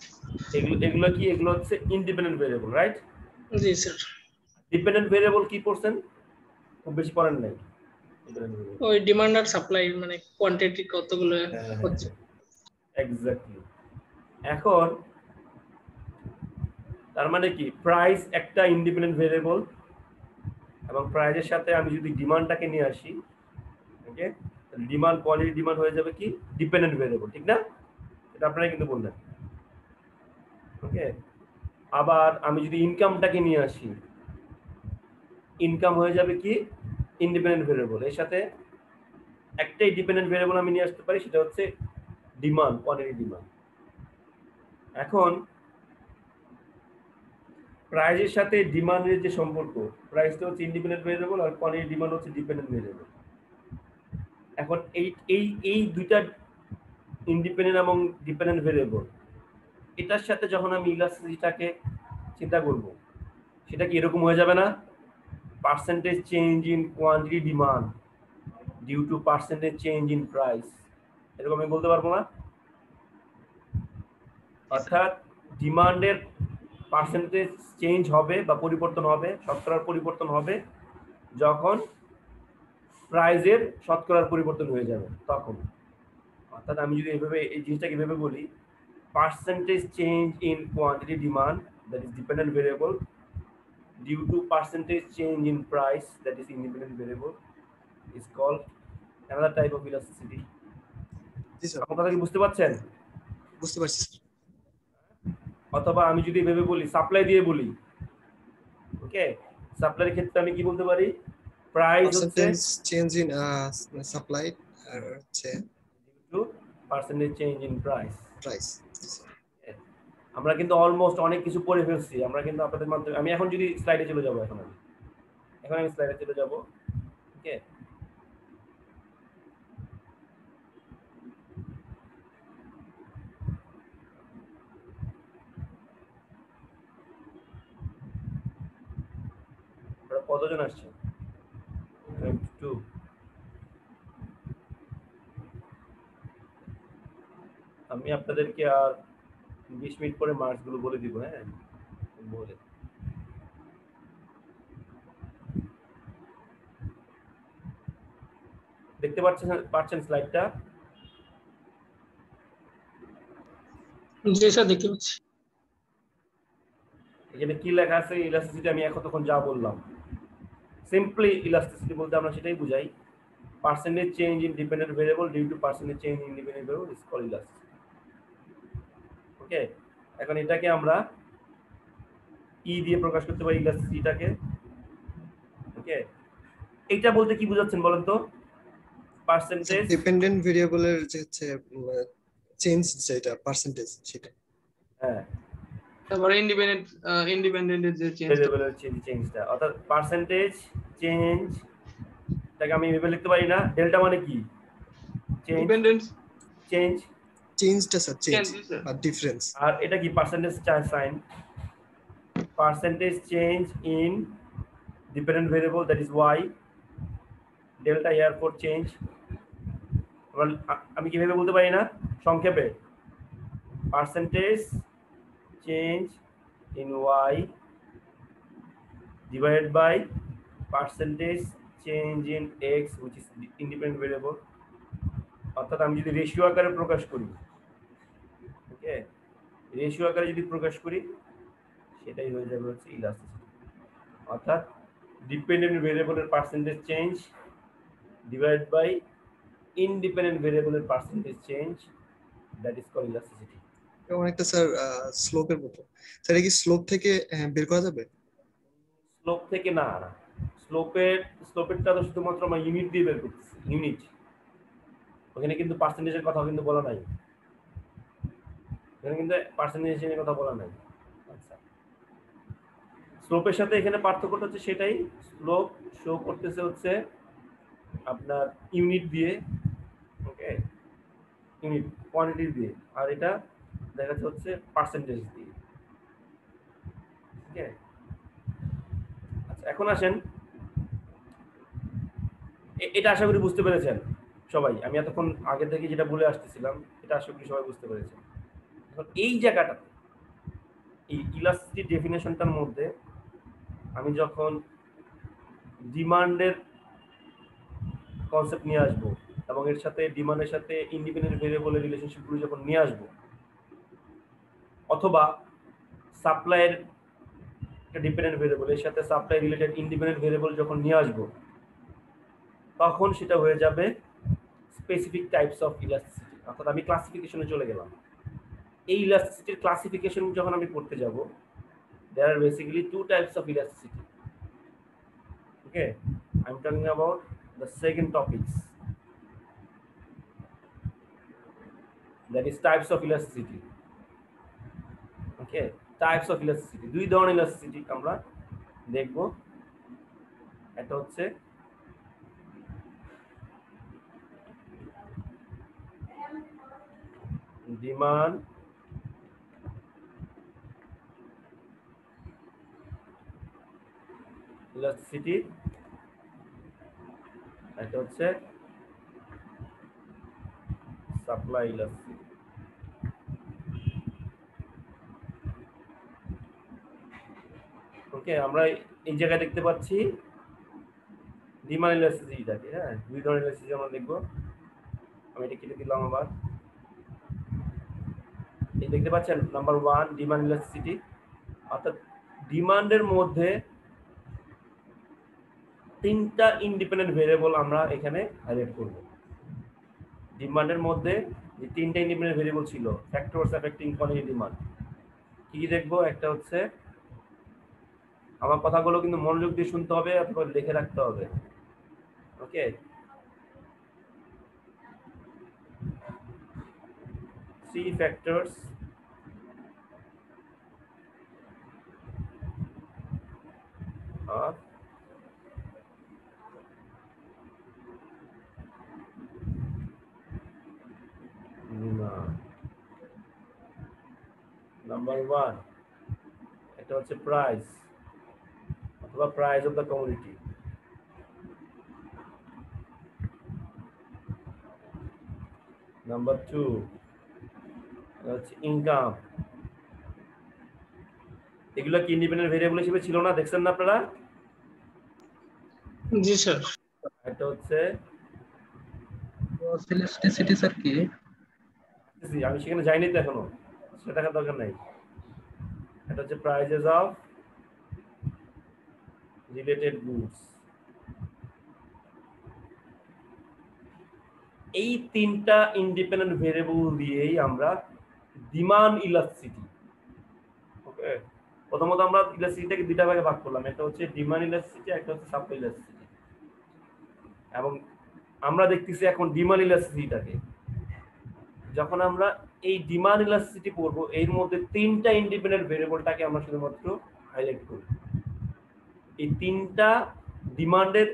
এগুলো কি, এগুলো হচ্ছে ইন্ডিপেন্ডেন্ট ভেরিয়েবল, রাইট? জি স্যার। ডিপেন্ডেন্ট ভেরিয়েবল কি পড়ছেন? খুব বেশি পড়েন নাই। ওই ডিমান্ড আর সাপ্লাই মানে কোয়ান্টিটি কতগুলো হচ্ছে। এক্স্যাক্টলি। এখন তার মানে কি প্রাইস একটা ইন্ডিপেন্ডেন্ট ভেরিয়েবল এবং প্রাইসের সাথে আমি যদি ডিমান্ডটাকে নিয়ে আসি, ওকে, ডিমান্ড কোয়ান্টিটি ডিমান্ড হয়ে যাবে কি ডিপেন্ডেন্ট ভেরিয়েবল, ঠিক না? এটা আপনারা কিন্তু বললেন, ওকে। আবার আমি যদি ইনকামটাকে নিয়ে আসি, ইনকাম হয়ে যাবে কি ইন্ডিপেন্ডেন্ট ভেরিয়েবল, এর সাথে একটাই ডিপেন্ডেন্ট ভেরিয়েবল আমি নিয়ে আসতে পারি, সেটা হচ্ছে ডিমান্ড, কোয়ান্টিটি ডিমান্ড। এখন প্রাইসের সাথে ডিমান্ডের যে সম্পর্ক, প্রাইসটা হচ্ছে ইন্ডিপেন্ডেন্ট ভেরিয়েবল আর কোয়ান্টিটি ডিমান্ড হচ্ছে ডিপেন্ডেন্ট ভেরিয়েবল। এখন এই এই এই দুইটা ইন্ডিপেন্ডেন্ট এবং ডিপেন্ডেন্ট ভেরিয়েবল, এটার সাথে যখন আমি ইলাস্টিসিটিটাকে চিন্তা করব, সেটা কি এরকম হয়ে যাবে না? Percentage change in quantity demand due to percentage change in price, এরকম আমি বলতে পারবো না? অর্থাৎ ডিমান্ডের পার্সেন্টেজ চেঞ্জ হবে বা পরিবর্তন হবে, শতকরার পরিবর্তন হবে যখন প্রাইজের শতকরার পরিবর্তন হয়ে যাবে তখন। অর্থাৎ আমি যদি এভাবে এই জিনিসটাকে এভাবে বলি, percentage change in quantity demand that is dependent variable due to percentage change in price that is independent variable is called another type of elasticity. জি স্যার। আপনারা কি বুঝতে পারছেন? বুঝতে পারছি। অথবা আমি যদি ভেবে বলি সাপ্লাই দিয়ে বলি, ওকে, সাপ্লাইয়ের ক্ষেত্রে আমি কি বলতে পারি? প্রাইস হচ্ছে চেঞ্জ ইন সাপ্লাই আর হচ্ছে to percentage change in price. Price. আমরা কিন্তু অলমোস্ট অনেক কিছু পড়ে ফেলছি, আমরা কিন্তু আপনাদের মাধ্যমে, আমি এখন যদি স্লাইডে চলে যাব, এখন আমি স্লাইডে চলে যাব, ওকে। কতজন আসছে? 22। আমি আপনাদেরকে আর 20 মিনিট পরে মার্কস গুলো বলে দিব, হ্যাঁ বলে। দেখতে পাচ্ছেন স্লাইডটা? জি স্যার দেখতে পাচ্ছি। এখানে কি লেখা আছে? ইলাস্টিসিটি আমি এতক্ষণ যা বললাম, সিম্পলি ইলাস্টিসিটি বলতে আমরা সেটাই বুঝাই, percentage change in dependent variable due to percentage change in independent variable is called elasticity. Okay, এখন এটাকে আমরা ই দিয়ে প্রকাশ করতে পারি ইলাস্টিসিটিটাকে। ওকে, এইটা বলতে কি বোঝাচ্ছেন বলেন তো? পার্সেন্টেজ ডিপেন্ডেন্ট ভেরিয়েবলের যে হচ্ছে চেঞ্জ যেটা পার্সেন্টেজ সেটা। হ্যাঁ, তারপরে ইন্ডিপেন্ডেন্টের যে চেঞ্জ, ভেরিয়েবলের চেঞ্জটা, অর্থাৎ পার্সেন্টেজ চেঞ্জ টাকে আমি এভাবে লিখতে পারি না? ডেল্টা মানে কি? চেঞ্জ, ডিপেন্ডেন্স চেঞ্জ, চেঞ্জটা স্যার চেঞ্জ চেঞ্জ আর ডিফারেন্স। আর এটা কি? Percentage sign, percentage change in dependent variable that is Y, delta here for change. আমি কিভাবে বলতে পারি না সংক্ষেপে? Percentage change in Y divided by percentage change in x which is independent variable। অর্থাৎ আমি যদি রেশিও আকারে প্রকাশ করি, ওকে, রেশিও আকারে যদি প্রকাশ করি সেটাই হয়ে যাবে হচ্ছে ইলাস্টিসিটি। অর্থাৎ ডিপেন্ডেন্ট ভেরিয়েবলের percentage change divide by independent ভেরিয়েবলের percentage change, that is called elasticity. অনেকটা স্যার স্লোপের মতো। স্যার কি স্লোপ থেকে বের করা যাবে? স্লোপ থেকে না, স্লোপেরটা তো শুধুমাত্র আমরা ইউনিট দিয়ে বের করতেছি, ইউনিট। ওখানে কিন্তু পার্সেন্টেজের কথা কিন্তু বলা নাই, এখানে কিন্তু পার্সেন্টেজের কথা বলা নাই। আচ্ছা, স্লোপের সাথে এখানে পার্থক্যটা হচ্ছে সেটাই, স্লোপ শো করতেছে হচ্ছে আপনার ইউনিট দিয়ে, ওকে, ইউনিট কোয়ান্টিটি দিয়ে, আর এটা দেখাচ্ছে হচ্ছে পার্সেন্টেজ দিয়ে। ওকে, আচ্ছা এখন আসেন, এটা আশা করি বুঝতে পেরেছেন সবাই। আমি এতক্ষণ আগে থেকে যেটা বলে আসতেছিলাম এটা আশা করি সবাই বুঝতে পেরেছেন। এখন এই জায়গাটাতে এই ইলাস্টিসিটি ডেফিনেশনটার মধ্যে আমি যখন ডিমান্ডের কনসেপ্ট নিয়ে আসবো এবং এর সাথে ডিমান্ডের সাথে ইন্ডিপেন্ডেন্ট ভেরিয়েবলের রিলেশনশিপগুলো যখন নিয়ে আসবো, অথবা সাপ্লাইয়ের একটা ডিপেন্ডেন্ট ভেরিয়েবল এর সাথে সাপ্লাই রিলেটেড ইন্ডিপেন্ডেন্ট ভেরিয়েবল যখন নিয়ে আসবো, তখন সেটা হয়ে যাবে স্পেসিফিক টাইপস অফ ইলাস্টিসিটি। অর্থাৎ আমি ক্লাসিফিকেশনে চলে গেলাম। এই ইলাস্টিসিটির ক্লাসিফিকেশন যখন আমি করতে যাব, there are basically two types of elasticity. Okay, I'm talking about the second topics, that is types of elasticity. Okay, types of elasticity, দুই ধরনের ইলাস্টিসিটি আমরা দেখব। এটা হচ্ছে ডিমান্ড ইলাস্টিসিটি, এটা হচ্ছে সাপ্লাই ইলাস্টিসিটি। ওকে, আমরা এই জায়গায় দেখতে পাচ্ছি ডিমান্ড ইলাস্টিসিটিটাকে। হ্যাঁ, দুই ধরনের ইলাস্টিসিটি আমরা দেখব। আমি এটা কেটে দিলাম আবার। এই দেখতে পাচ্ছেন নাম্বার 1 ডিমান্ড ইলাস্টিসিটি, অর্থাৎ ডিমান্ডের মধ্যে তিনটা ইন্ডিপেন্ডেন্ট ভেরিয়েবল আমরা এখানে হাইলাইট করব। ডিমান্ডের মধ্যে যে তিনটা ইন্ডিপেন্ডেন্ট ভেরিয়েবল ছিল, ফ্যাক্টরস অ্যাফেক্টিং কোয়ান্টিটি ডিমান্ড, কি কি দেখবো? একটা হচ্ছে, আমার কথাগুলো কিন্তু মনোযোগ দিয়ে শুনতে হবে অথবা লিখে রাখতে হবে। ওকে, three factors of demand. Number 1, এটা হচ্ছে প্রাইস অথবা price of the commodity. Number 2, এটা হচ্ছে ইনকাম। এগুলো কি ইন্ডিপেন্ডেন্ট ভেরিয়েবল হিসেবে ছিল না? দেখছেন না আপনারা? জি স্যার। এটা হচ্ছে ক্রস ইলাস্টিসিটি স্যার কি? আমি সেখানে যাইনি তো এখনো, সেটা দেখার দরকার নাই। এটা হচ্ছে প্রাইসেস অফ রিলেটেড গুডস। এই তিনটা ইন্ডিপেন্ডেন্ট ভেরিয়েবল দিয়েই আমরা ডিমান্ড ইলাস্টিসিটি, ওকে, প্রথমত আমরা ইলাস্টিসিটিকে দুইটা ভাগে ভাগ করলাম, একটা হচ্ছে ডিমান্ড ইলাস্টিসিটি, একটা হচ্ছে সাপ্লাই ইলাস্টিসিটি। এবং আমরা দেখতেছি এখন ডিমান্ড ইলাস্টিসিটিটাকে, যখন আমরা এই ডিমান্ড ইলাস্টিসিটি পড়ব, এর মধ্যে তিনটা ইন্ডিপেন্ডেন্ট ভেরিয়েবলটাকে আমরা শুধুমাত্র হাইলাইট করব। এই তিনটা ডিমান্ডের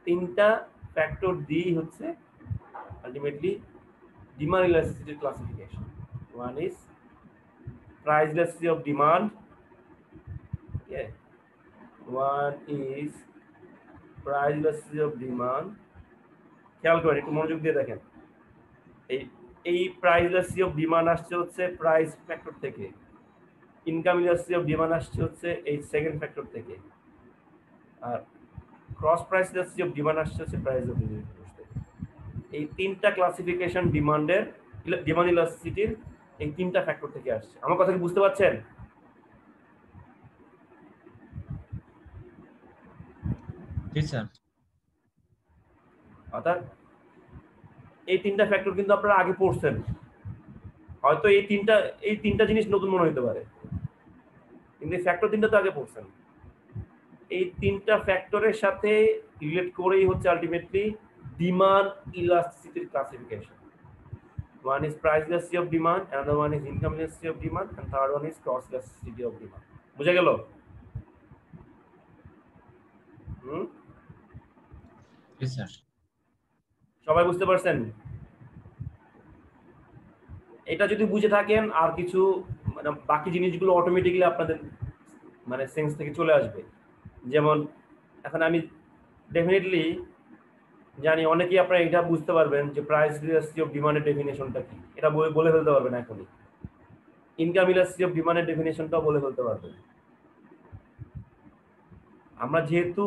তিনটা ফ্যাক্টর দিয়েই হচ্ছে ultimately demand elasticity classification. One is price elasticity of demand. Okay. One is price elasticity of demand. খেয়াল করেন, একটু মনোযোগ দিয়ে দেখেন। এই প্রাইস ইলাস্টিসিটি অফ ডিমান্ড আসছে হচ্ছে প্রাইস ফ্যাক্টর থেকে, ইনকাম ইলাস্টিসিটি অফ ডিমান্ড আসছে হচ্ছে এই সেকেন্ড ফ্যাক্টর থেকে, আর cross price elasticity of demand আসছে হচ্ছে প্রাইস অফ ডিমান্ড থেকে। এই তিনটা ক্লাসিফিকেশন ডিমান্ডের ডিমান্ড ইলাস্টিসিটির এই তিনটা ফ্যাক্টর থেকে আসছে। আমার কথা কি বুঝতে পারছেন? জি স্যার। অর্থাৎ এই তিনটা ফ্যাক্টর কিন্তু আপনারা আগে পড়ছেন, হয়তো এই তিনটা জিনিস নতুন মনে হতে পারে, কিন্তু এই ফ্যাক্টর তিনটা তো আগে পড়ছেন। এই তিনটা ফ্যাক্টরের সাথে রিলেট করেই হচ্ছে আলটিমেটলি ডিমান্ড ইলাস্টিসিটির classification. One is price elasticity of demand, another one is income elasticity of demand, and third one is cross elasticity of demand. বুঝা গেল? জি স্যার। সবাই বুঝতে পারছেন? এটা যদি বুঝে থাকেন, আর কিছু মানে বাকি জিনিসগুলো অটোমেটিক্যালি আপনাদের মানে সেন্স থেকে চলে আসবে। যেমন এখন আমি ডেফিনেটলি জানি অনেকেই আপনারা এটা বুঝতে পারবেন যে প্রাইস ইলাস্টিসিটি অফ ডিমান্ডের ডেফিনেশনটা কি, এটা বলে ফেলতে পারবেন এখনই। ইনকাম ইলাস্টিসিটি অফ ডিমান্ডের ডেফিনেশনটাও বলে ফেলতে পারবেন। আমরা যেহেতু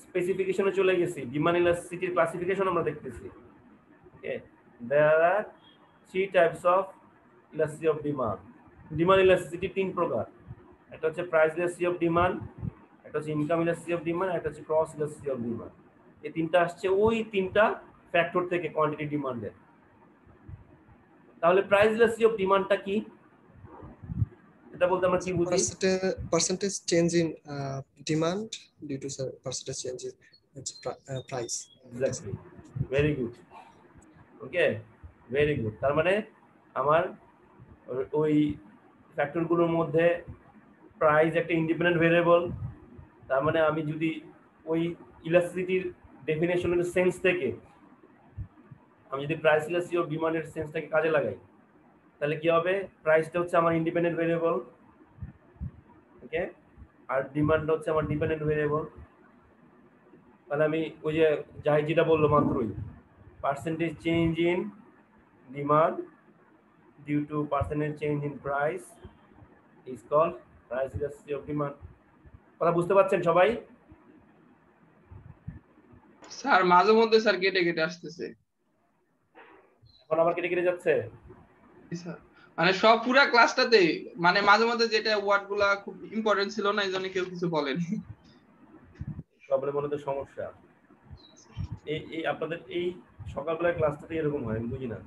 স্পেসিফিকেশনে চলে গেছি, ডিমান্ড ইলাস্টিসিটির ক্লাসিফিকেশন আমরা দেখতেছি। ওকে, দেয়ার আর 3 types of elasticity of demand. Demand elasticity 3 প্রকার, একটা হচ্ছে প্রাইস ইলাস্টিসিটি অফ ডিমান্ড, একটা হচ্ছে ইনকাম ইলাস্টিসিটি অফ ডিমান্ড, একটা হচ্ছে ক্রস ইলাস্টিসিটি অফ ডিমান্ড। এই তিনটা আসছে ওই তিনটা ফ্যাক্টর থেকে কোয়ান্টিটি ডিমান্ডের। তাহলে প্রাইস ইলাস্টিসিটি অফ ডিমান্ডটা কি, এটা বলতে আমরা কি বুঝি? Percentage change in demand due to percentage change in price. Exactly. Very good. Okay, very good. তার মানে আমার ওই ফ্যাক্টরগুলোর মধ্যে প্রাইস একটা ইন্ডিপেন্ডেন্ট ভেরিয়েবল, তার মানে আমি যদি ওই ইলাস্টিসিটির ডেফিনেশনের সেন্স থেকে আমি যদি প্রাইস ইলাস্টিসিটি অফ ডিমান্ডের সেন্সটাকে কাজে লাগাই, তাহলে কি হবে? প্রাইসটা হচ্ছে আমার ইন্ডিপেন্ডেন্ট ভেরিয়েবল, ওকে, আর ডিমান্ডটা হচ্ছে আমার ডিপেন্ডেন্ট ভেরিয়েবল। তাহলে আমি ওই যে যেটা বললো মাত্রই, percentage change in demand due to percentage change in price is called price elasticity of demand. কথা বুঝতে পারছেন সবাই? স্যার মাঝে মধ্যে স্যার কেটে কেটে আসতেছে। এখন আবার কেটে কেটে যাচ্ছে? স্যার মানে সব পুরা ক্লাসটাতে মানে মাঝে মধ্যে যেটা ওয়ার্ড গুলা খুব ইম্পর্টেন্ট ছিল না, এই জন্য কেউ কিছু বলেনি। সবার মনে তো সমস্যা। এই আপনাদের এই সকালবেলার ক্লাসটাতে এরকম হয়, আমি বুঝি না।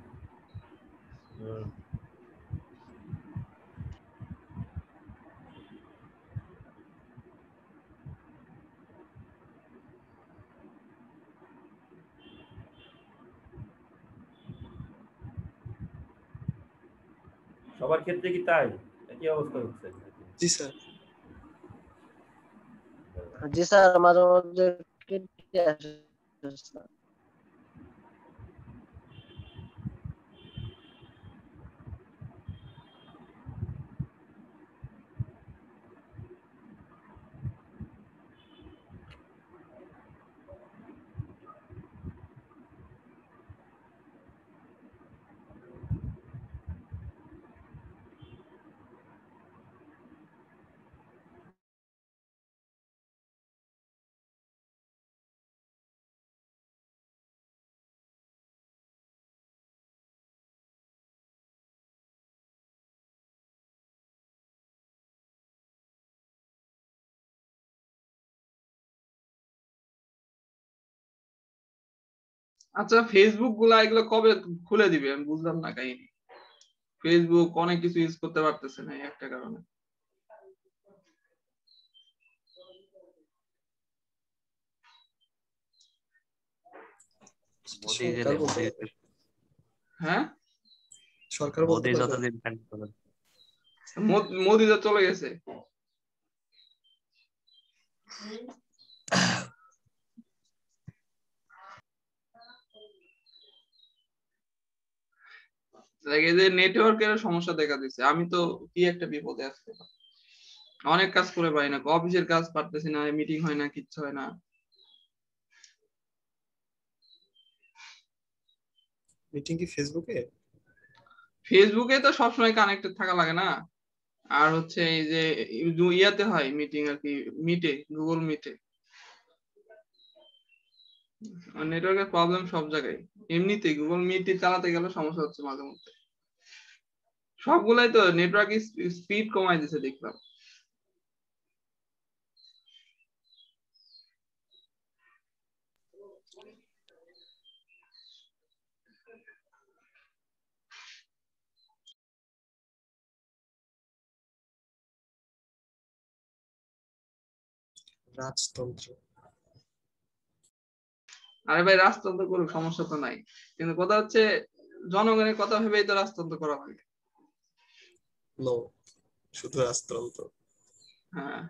সবার ক্ষেত্রে কি তাই? একই অবস্থা হচ্ছে? জি স্যার। জি স্যার, মাঝে মধ্যে কেটে আসে। আচ্ছা ফেসবুক গুলা এগুলো কবে খুলে দিবে আমি বুঝলাম না কাহিনী। ফেসবুক অনেক কিছু ইউজ করতে পারতেছে না এই একটা কারণে। সরকার বলতে হ্যাঁ সরকার বলতে পারবে। মোদি তো চলে গেছে। এই যে নেটওয়ার্কের সমস্যা দেখা দিচ্ছে, আমি তো কি একটা বিপদে আছি, অনেক কাজ করে পাই না, অফিসের কাজ পারতেছি না, মিটিং হয় না, কিচ্ছু হয় না। মিটিং কি ফেসবুকে? ফেসবুকে তো সবসময় কানেক্টেড থাকা লাগে না। আর হচ্ছে এই যে ইয়াতে হয় মিটিং আর কি, মিটে, গুগল মিটে। নেটওয়ার্কের প্রবলেম সব জায়গায়, এমনিতেই গুগল মিট চালাতে গেলে সমস্যা হচ্ছে মাঝে মধ্যে। সবগুলাই তো নেটওয়ার্ক স্পিড কমাই দিছে দেখলাম। রাজতন্ত্র। আরে ভাই রাজতন্ত্র করুক, সমস্যা তো নাই, কিন্তু কথা হচ্ছে জনগণের কথা ভেবেই তো রাজতন্ত্র করা লাগে। নো, শুধু রাজতন্ত্র। হ্যাঁ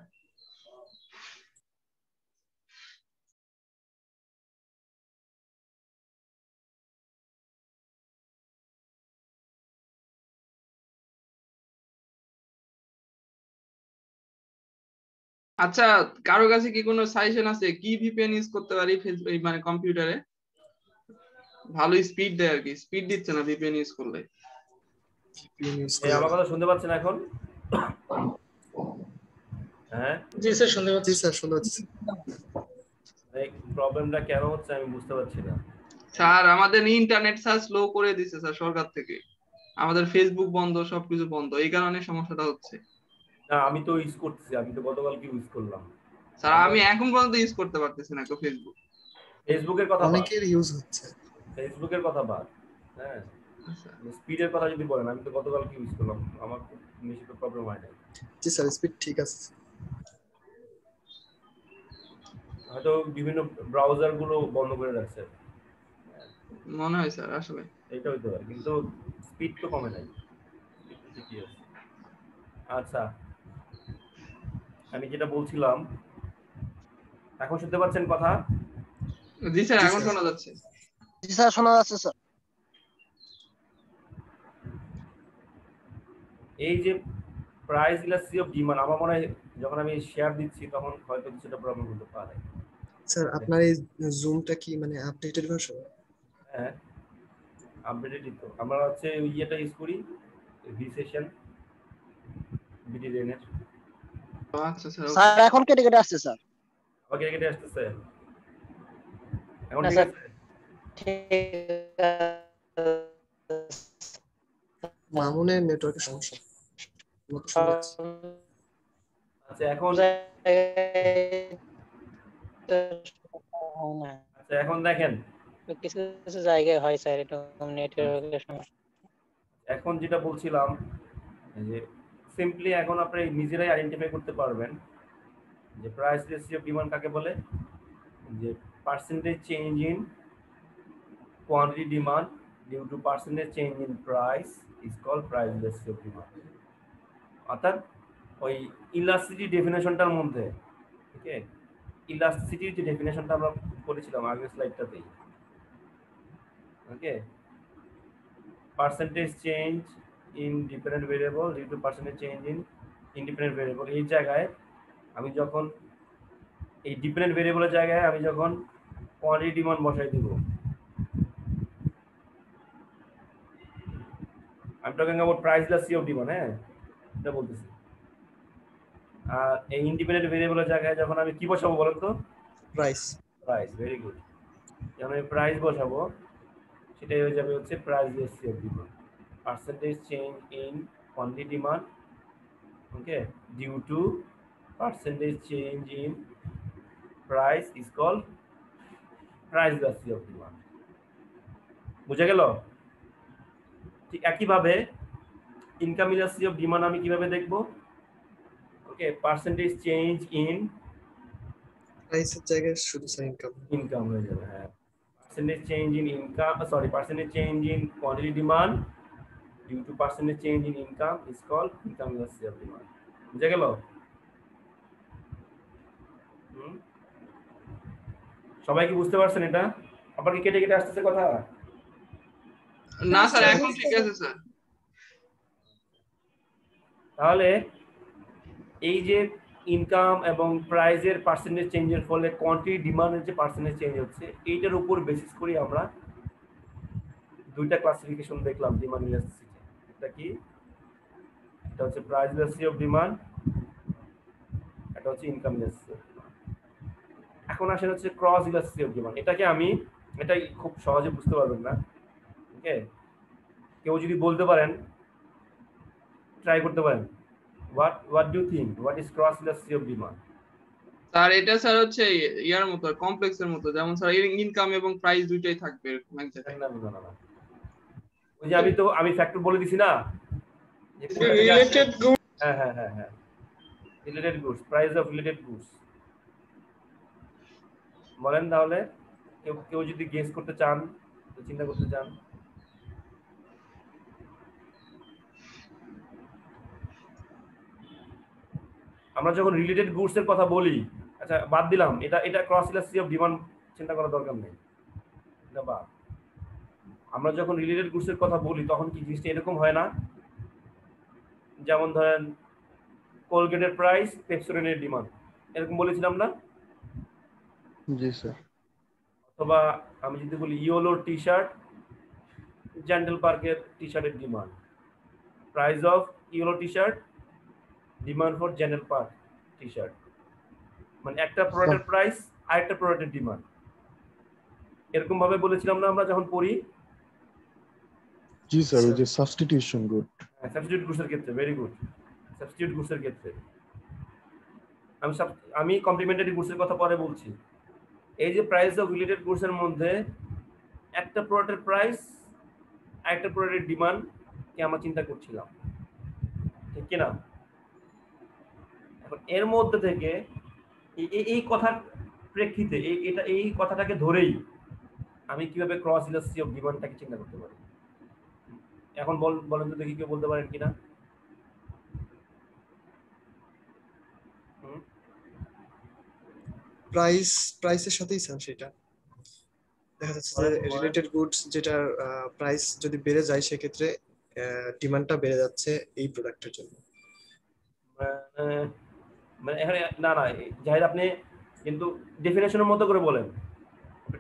আচ্ছা, কারো কাছে কি কোনো সাজেশন আছে কি ভিপিএন ইউজ করতে পারি মানে কম্পিউটারে ভালো স্পিড দেয় আর কি? স্পিড দিচ্ছে না ভিপিএন ইউজ করলে। আমার কথা শুনতে পাচ্ছেন এখন? হ্যাঁ জি স্যার শুনতে পাচ্ছি। জি স্যার শুনতে পাচ্ছি। এই প্রবলেমটা কেন হচ্ছে আমি বুঝতে পারছি না। স্যার আমাদের ইন্টারনেট সার্চ স্লো করে দিচ্ছে স্যার সরকার থেকে, আমাদের ফেসবুক বন্ধ, সবকিছু বন্ধ, এই কারণে সমস্যাটা হচ্ছে। না আমি তো ইউজ করতেছি, আমি তো গতকালকে ইউজ করলাম। স্যার আমি এখন পর্যন্ত ইউজ করতে পারতেছি না তো ফেসবুক। ফেসবুকের কথা অনেকের ইউজ হচ্ছে। ফেসবুকের কথা বাদ, হ্যাঁ স্পিডের কথা যদি বলেন, আমি তো গতকালকে ইউজ করলাম, আমার খুব বেশি তো প্রবলেম হয় না। জি স্যার স্পিড ঠিক আছে। হয়তো বিভিন্ন ব্রাউজার গুলো বন্ধ করে রাখছে মনে হয় স্যার, আসলে এটা হইতে পারে, কিন্তু স্পিড তো কমে নাই, ঠিকই আছে। আচ্ছা আমি যেটা বলছিলাম, এখন শুনতে পাচ্ছেন কথা? জি স্যার এখন শোনা যাচ্ছে। জি স্যার শোনা যাচ্ছে স্যার। এই যে প্রাইস ইলাস্ট্রি অফ ডিমান্ড, আমার মনে হয় যখন আমি শেয়ার দিচ্ছি তখন হয়তো কিছুটা প্রবলেম হতে পারে। স্যার আপনার এই জুমটা কি মানে আপডেটেড ভার্সন? হ্যাঁ আপডেটেডই তো, আমরা হচ্ছে ইয়েটা ইউজ করি, ভি সেশন বিডি রেনের। আচ্ছা স্যার স্যার এখন কেটে কেটে আসছে স্যার। ওকে কেটে আসতেছে এখন? না ঠিক স্যার, আছে, মামুনের নেটওয়ার্কের সমস্যা। আচ্ছা এখন আচ্ছা এখন দেখেন, কিছু কিছু জায়গায় হয় স্যার এরকম নেটওয়ার্কের সমস্যা। এখন যেটা বলছিলাম যে সিম্পলি এখন আপনি নিজেরাই আইডেন্টিফাই করতে পারবেন যে প্রাইস রেশিও ডিমান্ড কাকে বলে, যে percentage change in quantity demand due to percentage change in price is called price ratio demand. অর্থাৎ ওই ইলাস্টিসিটি ডেফিনেশনটার মধ্যে, ঠিক আছে, ইলাস্টিসিটির যে ডেফিনেশনটা আমরা করেছিলাম আগের স্লাইডটাতেই, okay, percentage change in dependent variable due to percentage change in independent variable, এই জায়গায় আমি যখন এই ডিপেন্ডেন্ট ভেরিয়েবলের জায়গায় আমি যখন কোয়ান্টিটি ডিমান্ড বসাই দিব, আমি talking about price plus c of demand, হ্যাঁ এটা বলতেছি। আর এই ইন্ডিপেন্ডেন্ট ভেরিয়েবলের জায়গায় যখন আমি কি বসাবো বলেন তো? প্রাইস। Price, very good. যখন আমি প্রাইস বসাবো সেটাই হয়ে যাবে হচ্ছে price less c of demand, percentage change in quantity demand, okay, due to percentage change in price is called price less c of demand. বুঝা গেল? ঠিক একইভাবে ইনকাম ইলাস্টিসিটি অফ ডিমান্ড আমি কিভাবে দেখব? ওকে, পার্সেন্টেজ চেঞ্জ ইন প্রাইসের জায়গায় শুধু ইনকাম ইনকাম হয়ে যাবে। হ্যাঁ, percentage change in income, percentage change in quantity demand due to percentage change in income is called income elasticity of demand. বুঝা গেল? সবাই কি বুঝতে পারছেন এটা? আবার কি কেটে কেটে আসতেছে কথা? না স্যার, এখন ঠিক আছে স্যার। তাহলে এই যে ইনকাম এবং প্রাইসের পার্সেন্টেজ চেঞ্জের ফলে কোয়ান্টিটি ডিমান্ডের যে পার্সেন্টেজ চেঞ্জ হচ্ছে, এইটার উপর বেসিস করে আমরা দুইটা ক্লাসিফিকেশন দেখলাম ডিমান্ড ইলাস্টিসিটি। এটা কি? এটা হচ্ছে প্রাইস ইলাস্টিসিটি অফ ডিমান্ড, এটা হচ্ছে ইনকাম ইলাস্টিসিটি অফ ডিমান্ড। এখন আসেন হচ্ছে ক্রস ইলাস্টিসিটি অফ ডিমান্ড। এটাকে আমি, এটাই খুব সহজে বুঝতে পারবেন না। ওকে, কেউ যদি বলতে পারেন, ট্রাই করতে পারেন। What do you think? What is cross elasticity of demand? Sir এটা স্যার হচ্ছে ইয়ার মতো, কমপ্লেক্সের মতো, যেমন স্যার ইনকাম এবং প্রাইস দুইটাই থাকবে এরকম এক জায়গায়। না, ওই যে আমি ফ্যাক্টর বলে দিছি না, যে রিলেটেড গুড। হ্যাঁ, related goods, price of related goods. বলেন তাহলে, কেউ যদি গেস করতে চান, চিন্তা করতে চান। আমরা যখন রিলেটেড গুডস এর কথা বলি, আচ্ছা বাদ দিলাম, এটা ক্রস ইলাস্টিসিটি অফ ডিমান্ড চিন্তা করার দরকার নেই, এটা বাদ। আমরা যখন রিলেটেড গুডস এর কথা বলি তখন কি জিনিসটা এরকম হয় না? যেমন ধরেন কোলগেটের প্রাইস, পেপসোডেন্টের ডিমান্ড, এরকম বলেছিলাম না? জি স্যার। অথবা আমি যদি বলি ইয়োলোর টি শার্ট, জ্যান্ডেল পার্কের টি শার্টের demand, price of yellow T shirt, demand for Zandel Park T shirt, মানে একটা প্রোডাক্টের প্রাইস আর একটা প্রোডাক্টের ডিমান্ড, এরকম ভাবে বলেছিলাম না আমরা যখন পড়ি? জি স্যার, ওই যে সাবস্টিটিউশন গুড। হ্যাঁ, সাবস্টিটিউট গুডস এর ক্ষেত্রে, ভেরি গুড, সাবস্টিটিউট গুডস এর ক্ষেত্রে। আমি কমপ্লিমেন্টারি গুডস এর কথা পরে বলছি। এই যে প্রাইস অফ রিলেটেড গুডস এর মধ্যে একটা প্রোডাক্টের প্রাইস আর একটা প্রোডাক্টের ডিমান্ড কে আমরা চিন্তা করছিলাম, ঠিক কি না? এখন এর মধ্যে থেকে এই কথার প্রেক্ষিতে এই কথাটাকে ধরেই আমি কিভাবে ক্রস ইলাস্টিসিটি অফ ডিমান্ডটাকে চিন্তা করতে পারি? এখন বলেন তো দেখি, কেউ বলতে পারেন কিনা? প্রাইসের সাথেই স্যার সেটা দেখা যাচ্ছে যে রিলেটেড গুডস যেটার প্রাইস যদি বেড়ে যায় সেক্ষেত্রে ডিমান্ডটা বেড়ে যাচ্ছে এই প্রোডাক্টের জন্য। মানে এখানে না জাহিদ, আপনি কিন্তু ডেফিনেশনের মতো করে বলেন,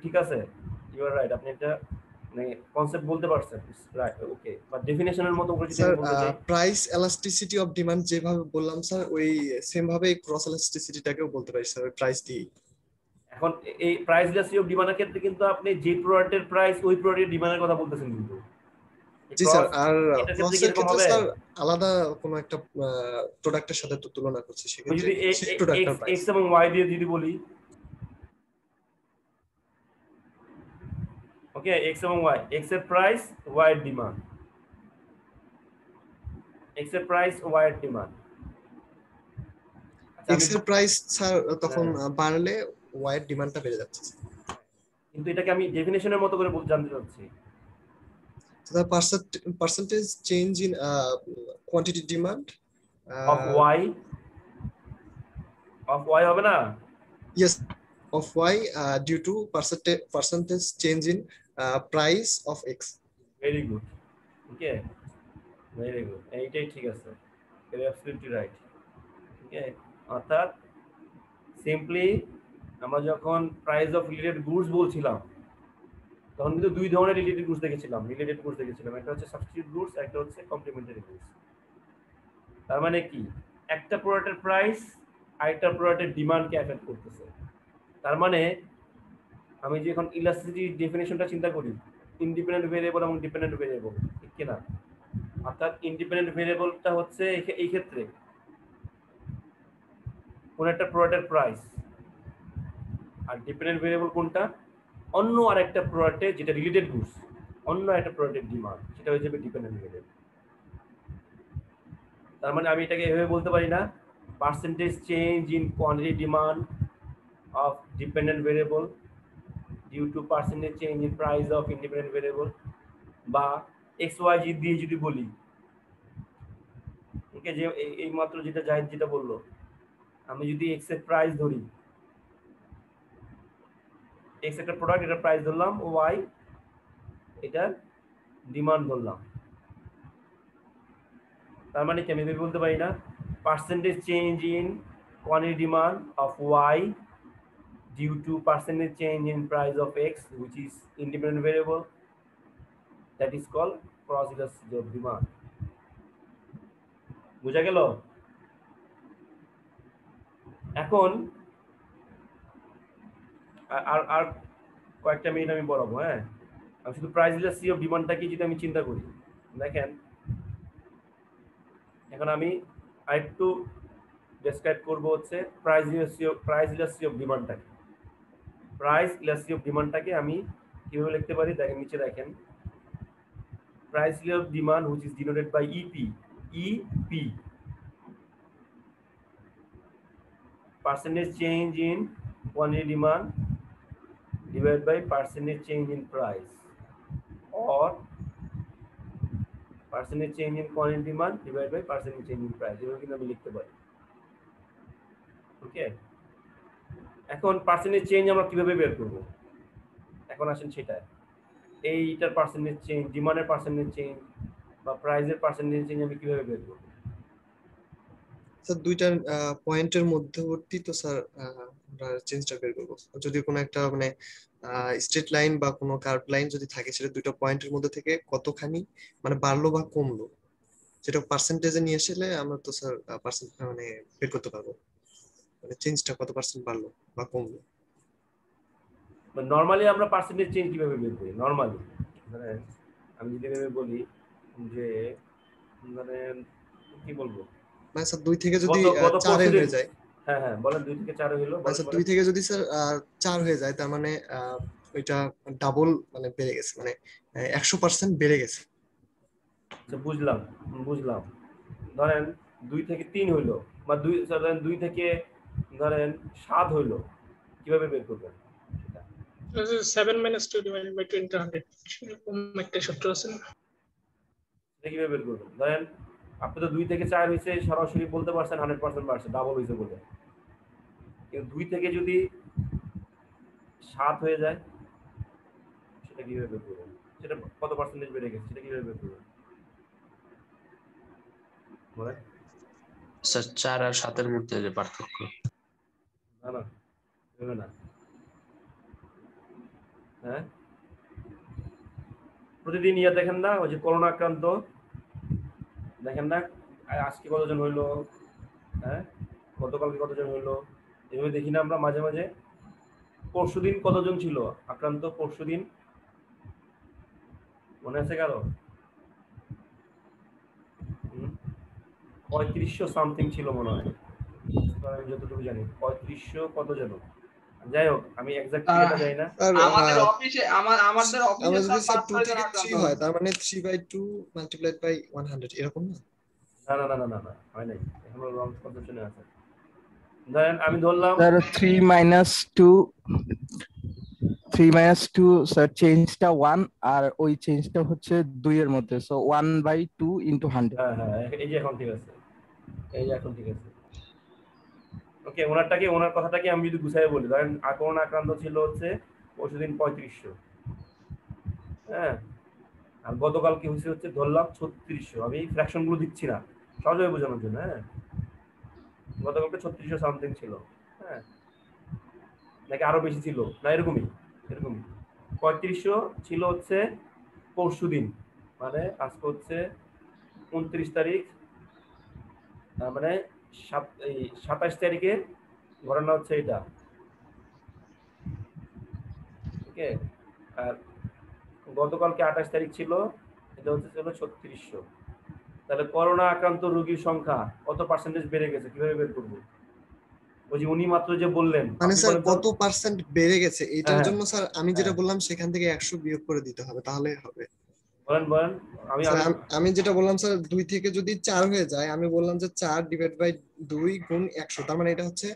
ঠিক আছে? ইউ আর রাইট, আপনি এটা মানে কনসেপ্ট বলতে পারছেন, রাইট, ওকে, বাট ডেফিনেশনের মতো করে যদি স্যার বলতে চাই, প্রাইস এলাস্টিসিটি অফ ডিমান্ড যেভাবে বললাম স্যার, ওই সেম ভাবে ক্রস এলাস্টিসিটিটাকেও বলতে পারি স্যার, প্রাইস দিয়ে। এখন এই প্রাইস ইলাস্টিসিটি অফ ডিমান্ডের ক্ষেত্রে কিন্তু আপনি যে প্রোডাক্টের প্রাইস ওই প্রোডাক্টের ডিমান্ডের কথা বলতেছেন কিন্তু। জি স্যার, আর ক্রসের ক্ষেত্রে স্যার আলাদা কোন একটা প্রোডাক্টের সাথে তো তুলনা করছি, সেক্ষেত্রে যদি x এবং y দিয়ে যদি বলি, ওকে, x এবং y, x এর প্রাইস, y এর ডিমান্ড, x এর প্রাইস, y এর ডিমান্ড। x এর প্রাইস স্যার তখন বাড়লে y এর ডিমান্ডটা বেড়ে যাচ্ছে, কিন্তু এটাকে আমি ডেফিনেশনের মতো করে জানতে চাচ্ছি। the percentage change in quantity demand of y হবে না? Yes, of y due to percentage change in price of x. Very good. Okay, very good. এইটাই ঠিক আছে, you are absolutely right. Okay, অর্থাৎ সিম্পলি আমরা যখন প্রাইস অফ রিলেটেড গুডস বলছিলাম তখন কিন্তু দুই ধরনের রিলেটেড গুডস দেখেছিলাম, একটা হচ্ছে সাবস্টিটিউট গুডস, একটা হচ্ছে কমপ্লিমেন্টারি গুডস। তার মানে কি, একটা প্রোডাক্টের প্রাইস আরেকটা প্রোডাক্টের ডিমান্ডকে এফেক্ট করতেছে। তার মানে আমি যে এখন ইলাস্টিসিটি ডেফিনেশনটা চিন্তা করি, ইন্ডিপেন্ডেন্ট ভেরিয়েবল এবং ডিপেন্ডেন্ট ভেরিয়েবল, ঠিক কি না? অর্থাৎ ইন্ডিপেন্ডেন্ট ভেরিয়েবলটা হচ্ছে এই ক্ষেত্রে কোন একটা প্রোডাক্টের প্রাইস, আর ডিপেন্ডেন্ট ভেরিয়েবল কোনটা? অন্য আরেকটা প্রোডাক্টে যেটা রিলেটেড গুডস, অন্য একটা প্রোডাক্টের ডিমান্ড, সেটা হয়ে যাবে ডিপেন্ডেন্ট ভেরিয়েবল। তার মানে আমি এটাকে এভাবে বলতে পারি না, percentage change in quantity demand of dependent variable due to percentage change in price of independent variable, বা এক্স ওয়াই জি দিয়ে যদি বলি, ওকে, যে এই মাত্র যেটা জাহিদ যেটা বললো, আমি যদি এক্স এর প্রাইস ধরি, এক্স একটা প্রোডাক্ট, এটা প্রাইস ধরলাম, ওয়াই এটার ডিমান্ড ধরলাম। তার মানে কি আমি এভাবে বলতে পারি না, percentage change in quantity demand of Y due to percentage change in price of X which is independent variable, that is called cross elasticity of demand. বুঝা গেল? এখন আর কয়েকটা মিনিট আমি বলবো। হ্যাঁ, আমি শুধু প্রাইস ইলাস্টিসিটি অফ ডিমান্ডটাকে যদি আমি চিন্তা করি, দেখেন এখন আমি আরেকটু ডেসক্রাইব করব হচ্ছে প্রাইস ইলাস্টিসিটি অফ ডিমান্ডটাকে। প্রাইস ইলাস্টিসিটি অফ ডিমান্ডটাকে আমি কিভাবে লিখতে পারি, দেখেন নিচে দেখেন, price elasticity of demand which is denoted by EP, EP percentage change in quantity demand divided by percentage change in price, or percentage change in quantity demand divided by percentage change in price, এভাবে কিন্তু আমি লিখতে পারি। ওকে, এখন percentage change আমরা কিভাবে বের করব, এখন আসেন সেটা, এইটার পার্সেন্টেজ চেঞ্জ, ডিমান্ডের পার্সেন্টেজ চেঞ্জ বা প্রাইসের পার্সেন্টেজ চেঞ্জ আমি কিভাবে বের করব? স্যার দুইটার পয়েন্টের মধ্যবর্তী তো স্যার আমরা চেঞ্জটা বের করবো। যদি কোনো একটা মানে স্ট্রেট লাইন বা কোনো কার্ভ লাইন যদি থাকে, সেটা দুইটা পয়েন্টের মধ্যে থেকে কতখানি মানে বাড়লো বা কমলো, সেটা পার্সেন্টেজে নিয়ে আসলে আমরা তো স্যার পার্সেন্ট মানে বের করতে পারবো, মানে চেঞ্জটা কত পার্সেন্ট বাড়লো বা কমলো। নরমালি আমরা পার্সেন্টেজ চেঞ্জ কিভাবে বের করি? নরমালি মানে আমি যদি এভাবে বলি যে মানে কি বলবো, মানে স্যার 2 থেকে যদি 4 এ হয়ে যায়, হ্যাঁ হ্যাঁ বলেন, 2 থেকে 4 হলো, মানে স্যার 2 থেকে যদি স্যার 4 হয়ে যায়, তার মানে ওইটা ডাবল মানে বেড়ে গেছে, মানে 100% বেড়ে গেছে। আচ্ছা বুঝলাম বুঝলাম। ধরেন 2 থেকে 3 হইলো, বা 2 থেকে ধরেন 7 হইলো, কিভাবে বের করবেন? 7 - 2 divided by 20 এরকম একটা সূত্র আছে না, এটা কিভাবে বের করবেন? ধরেন আপনি তো 2 থেকে 4 হইছে, সরাসরি বলতে পারছেন 100% বাড়ছে, ডাবল হইছে বলে। কিন্তু 2 থেকে যদি 7 হয়ে যায়, সেটা কিভাবে বের করবেন? সেটা কত পার্সেন্টেজ বেড়ে গেছে, সেটা কিভাবে বের করবেন বলেন? স্যার 4 আর 7 এর মধ্যে যে পার্থক্য। না না, এভাবে না। হ্যাঁ, প্রতিদিন দেখেন না, ওই যে করোনা আক্রান্ত দেখেন না, আজকে কতজন হইলো, হ্যাঁ গতকালকে কতজন হইলো, এভাবে দেখি না আমরা মাঝে মাঝে। পরশুদিন কতজন ছিল আক্রান্ত? পরশুদিন মনে আছে কারো? 3500 সামথিং ছিল মনে হয়, আমি যতটুকু জানি 3500 কত যেন, যাই হোক আমি এক্সাক্ট ফিগারটা জানি না। আমাদের অফিসে আমাদের অফিসে স্যার 2 থেকে 3 হয়, তার মানে 3/2 মাল্টিপ্লাইড বাই 100 এরকম না? না না না না না হয় নাই, এখন রং কনসেপশনে আছে। ধরেন আমি ধরলাম স্যার 3 - 2 স্যার চেঞ্জটা 1 আর ওই চেঞ্জটা হচ্ছে 2 এর মধ্যে, সো 1/2 ইনটু 100। হ্যাঁ হ্যাঁ, এই যে এখন ঠিক আছে, এই যে এখন ঠিক আছে। ওকে, ওনার কথাটাকে আমি যদি গুছাই বলি, ধরেন করোনা আক্রান্ত ছিল হচ্ছে পরশুদিন 3500, হ্যাঁ, আর গতকাল কি হয়েছে হচ্ছে ধরলাম 3600। আমি ফ্র্যাকশন গুলো দিচ্ছি না, সহজভাবে বোঝানোর জন্য। হ্যাঁ, গতকালকে 3600 সামথিং ছিল, হ্যাঁ, নাকি আরো বেশি ছিল না, এরকমই 3500 ছিল হচ্ছে পরশুদিন, মানে আজকে হচ্ছে 29 তারিখ, মানে 27 তারিখে ঘটনা হচ্ছে এটা। ওকে, আর গতকালকে 28 তারিখ ছিল, এটা হচ্ছে ছিল 3600। তাহলে করোনা আক্রান্ত রোগীর সংখ্যা কত পার্সেন্টেজ বেড়ে গেছে, কিভাবে বের করবো? ওই যে উনি মাত্র যে বললেন মানে আপনি স্যার বলেন তো। কত পার্সেন্ট বেড়ে গেছে এটার হ্যাঁ, জন্য স্যার আমি যেটা হ্যাঁ। বললাম সেখান থেকে 100 বিয়োগ করে দিতে হবে তাহলে হবে। বলেন বলেন। আমি স্যার আমি আমি যেটা বললাম স্যার 2 থেকে যদি 4 হয়ে যায় আমি বললাম যে 4 ডিভাইড বাই 2 গুণ 100 তার মানে এটা হচ্ছে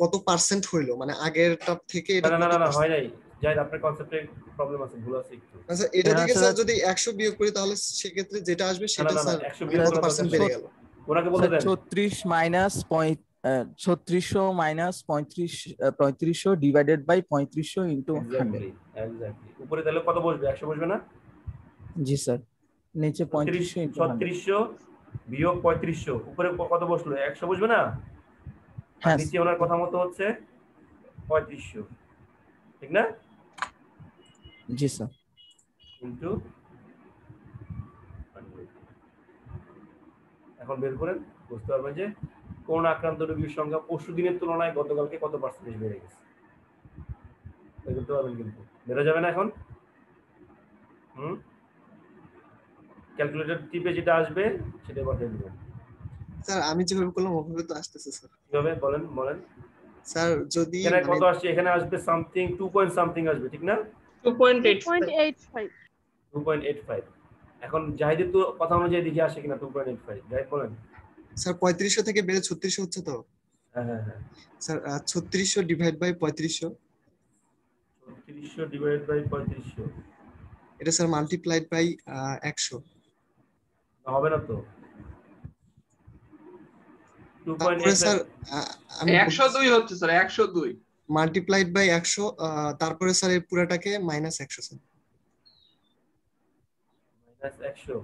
কত পার্সেন্ট হইলো মানে আগেরটা থেকে না এটা না না কত না না, হয় পার্সেন্ট। নাই। যাই আপনার কনসেপ্টে প্রবলেম আছে, ভুল আছে একটু। আচ্ছা এটা এখানে থেকে স্যার স্যার যদি 100 বিয়োগ করি তাহলে সেক্ষেত্রে যেটা আসবে না না সেটা না না, স্যার 100 মানে বিয়োগ কত করার দরকার পার্সেন্ট নেই, বেড়ে গেল। ওনাকে বলতে স্যার দেন। 36 minus 3600 minus 3500 divided by 3500 into 100। Exactly exactly. উপরে তাহলে কত বসবে? 100 বসবে না? জি স্যার, নিচে 3500 ইন্টু 100। 3600 বিয়োগ 3500, উপরে কত বসলো? 100 বসবে না? আর হ্যাঁ নিচে ওনার কথা মতো হচ্ছে 3500, ঠিক না? জি স্যার। ইন্টু 100। এখন বের করেন, বুঝতে পারবেন যে কোন আক্রান্ত রোগীর সংখ্যা পরশু দিনের তুলনায় গতকালকে কত পার্সেন্টেজ বেড়ে গেছে। বের করতে পারবেন কিন্তু, বেরো যাবে না এখন। ক্যালকুলেটর টিপে যেটা আসবে সেটা বসাই দিবেন। স্যার আমি যেভাবে করলাম ওভাবে তো আসতেছে স্যার। কিভাবে বলেন বলেন। স্যার যদি এখানে মানে কত আসছে? এখানে আসবে সামথিং 2 পয়েন্ট সামথিং আসবে, ঠিক না? 2.85 2.85। এখন জাহিদের তো কথা অনুযায়ী দেখি আসে কিনা 2.85। জাহিদ বলেন। স্যার 3500 থেকে বেড়ে 3600 হচ্ছে তো। হ্যাঁ হ্যাঁ হ্যাঁ। Sir 3600 divide by 3500 3600 divide by 3500 এটা স্যার মাল্টিপ্লাইড বাই 100 হবে না তো। তারপরে স্যার আমি 102 হচ্ছে স্যার, 102 মাল্টিপ্লাইড বাই 100 তারপরে স্যার এই পুরাটাকে মাইনাস 100 স্যার। মাইনাস 100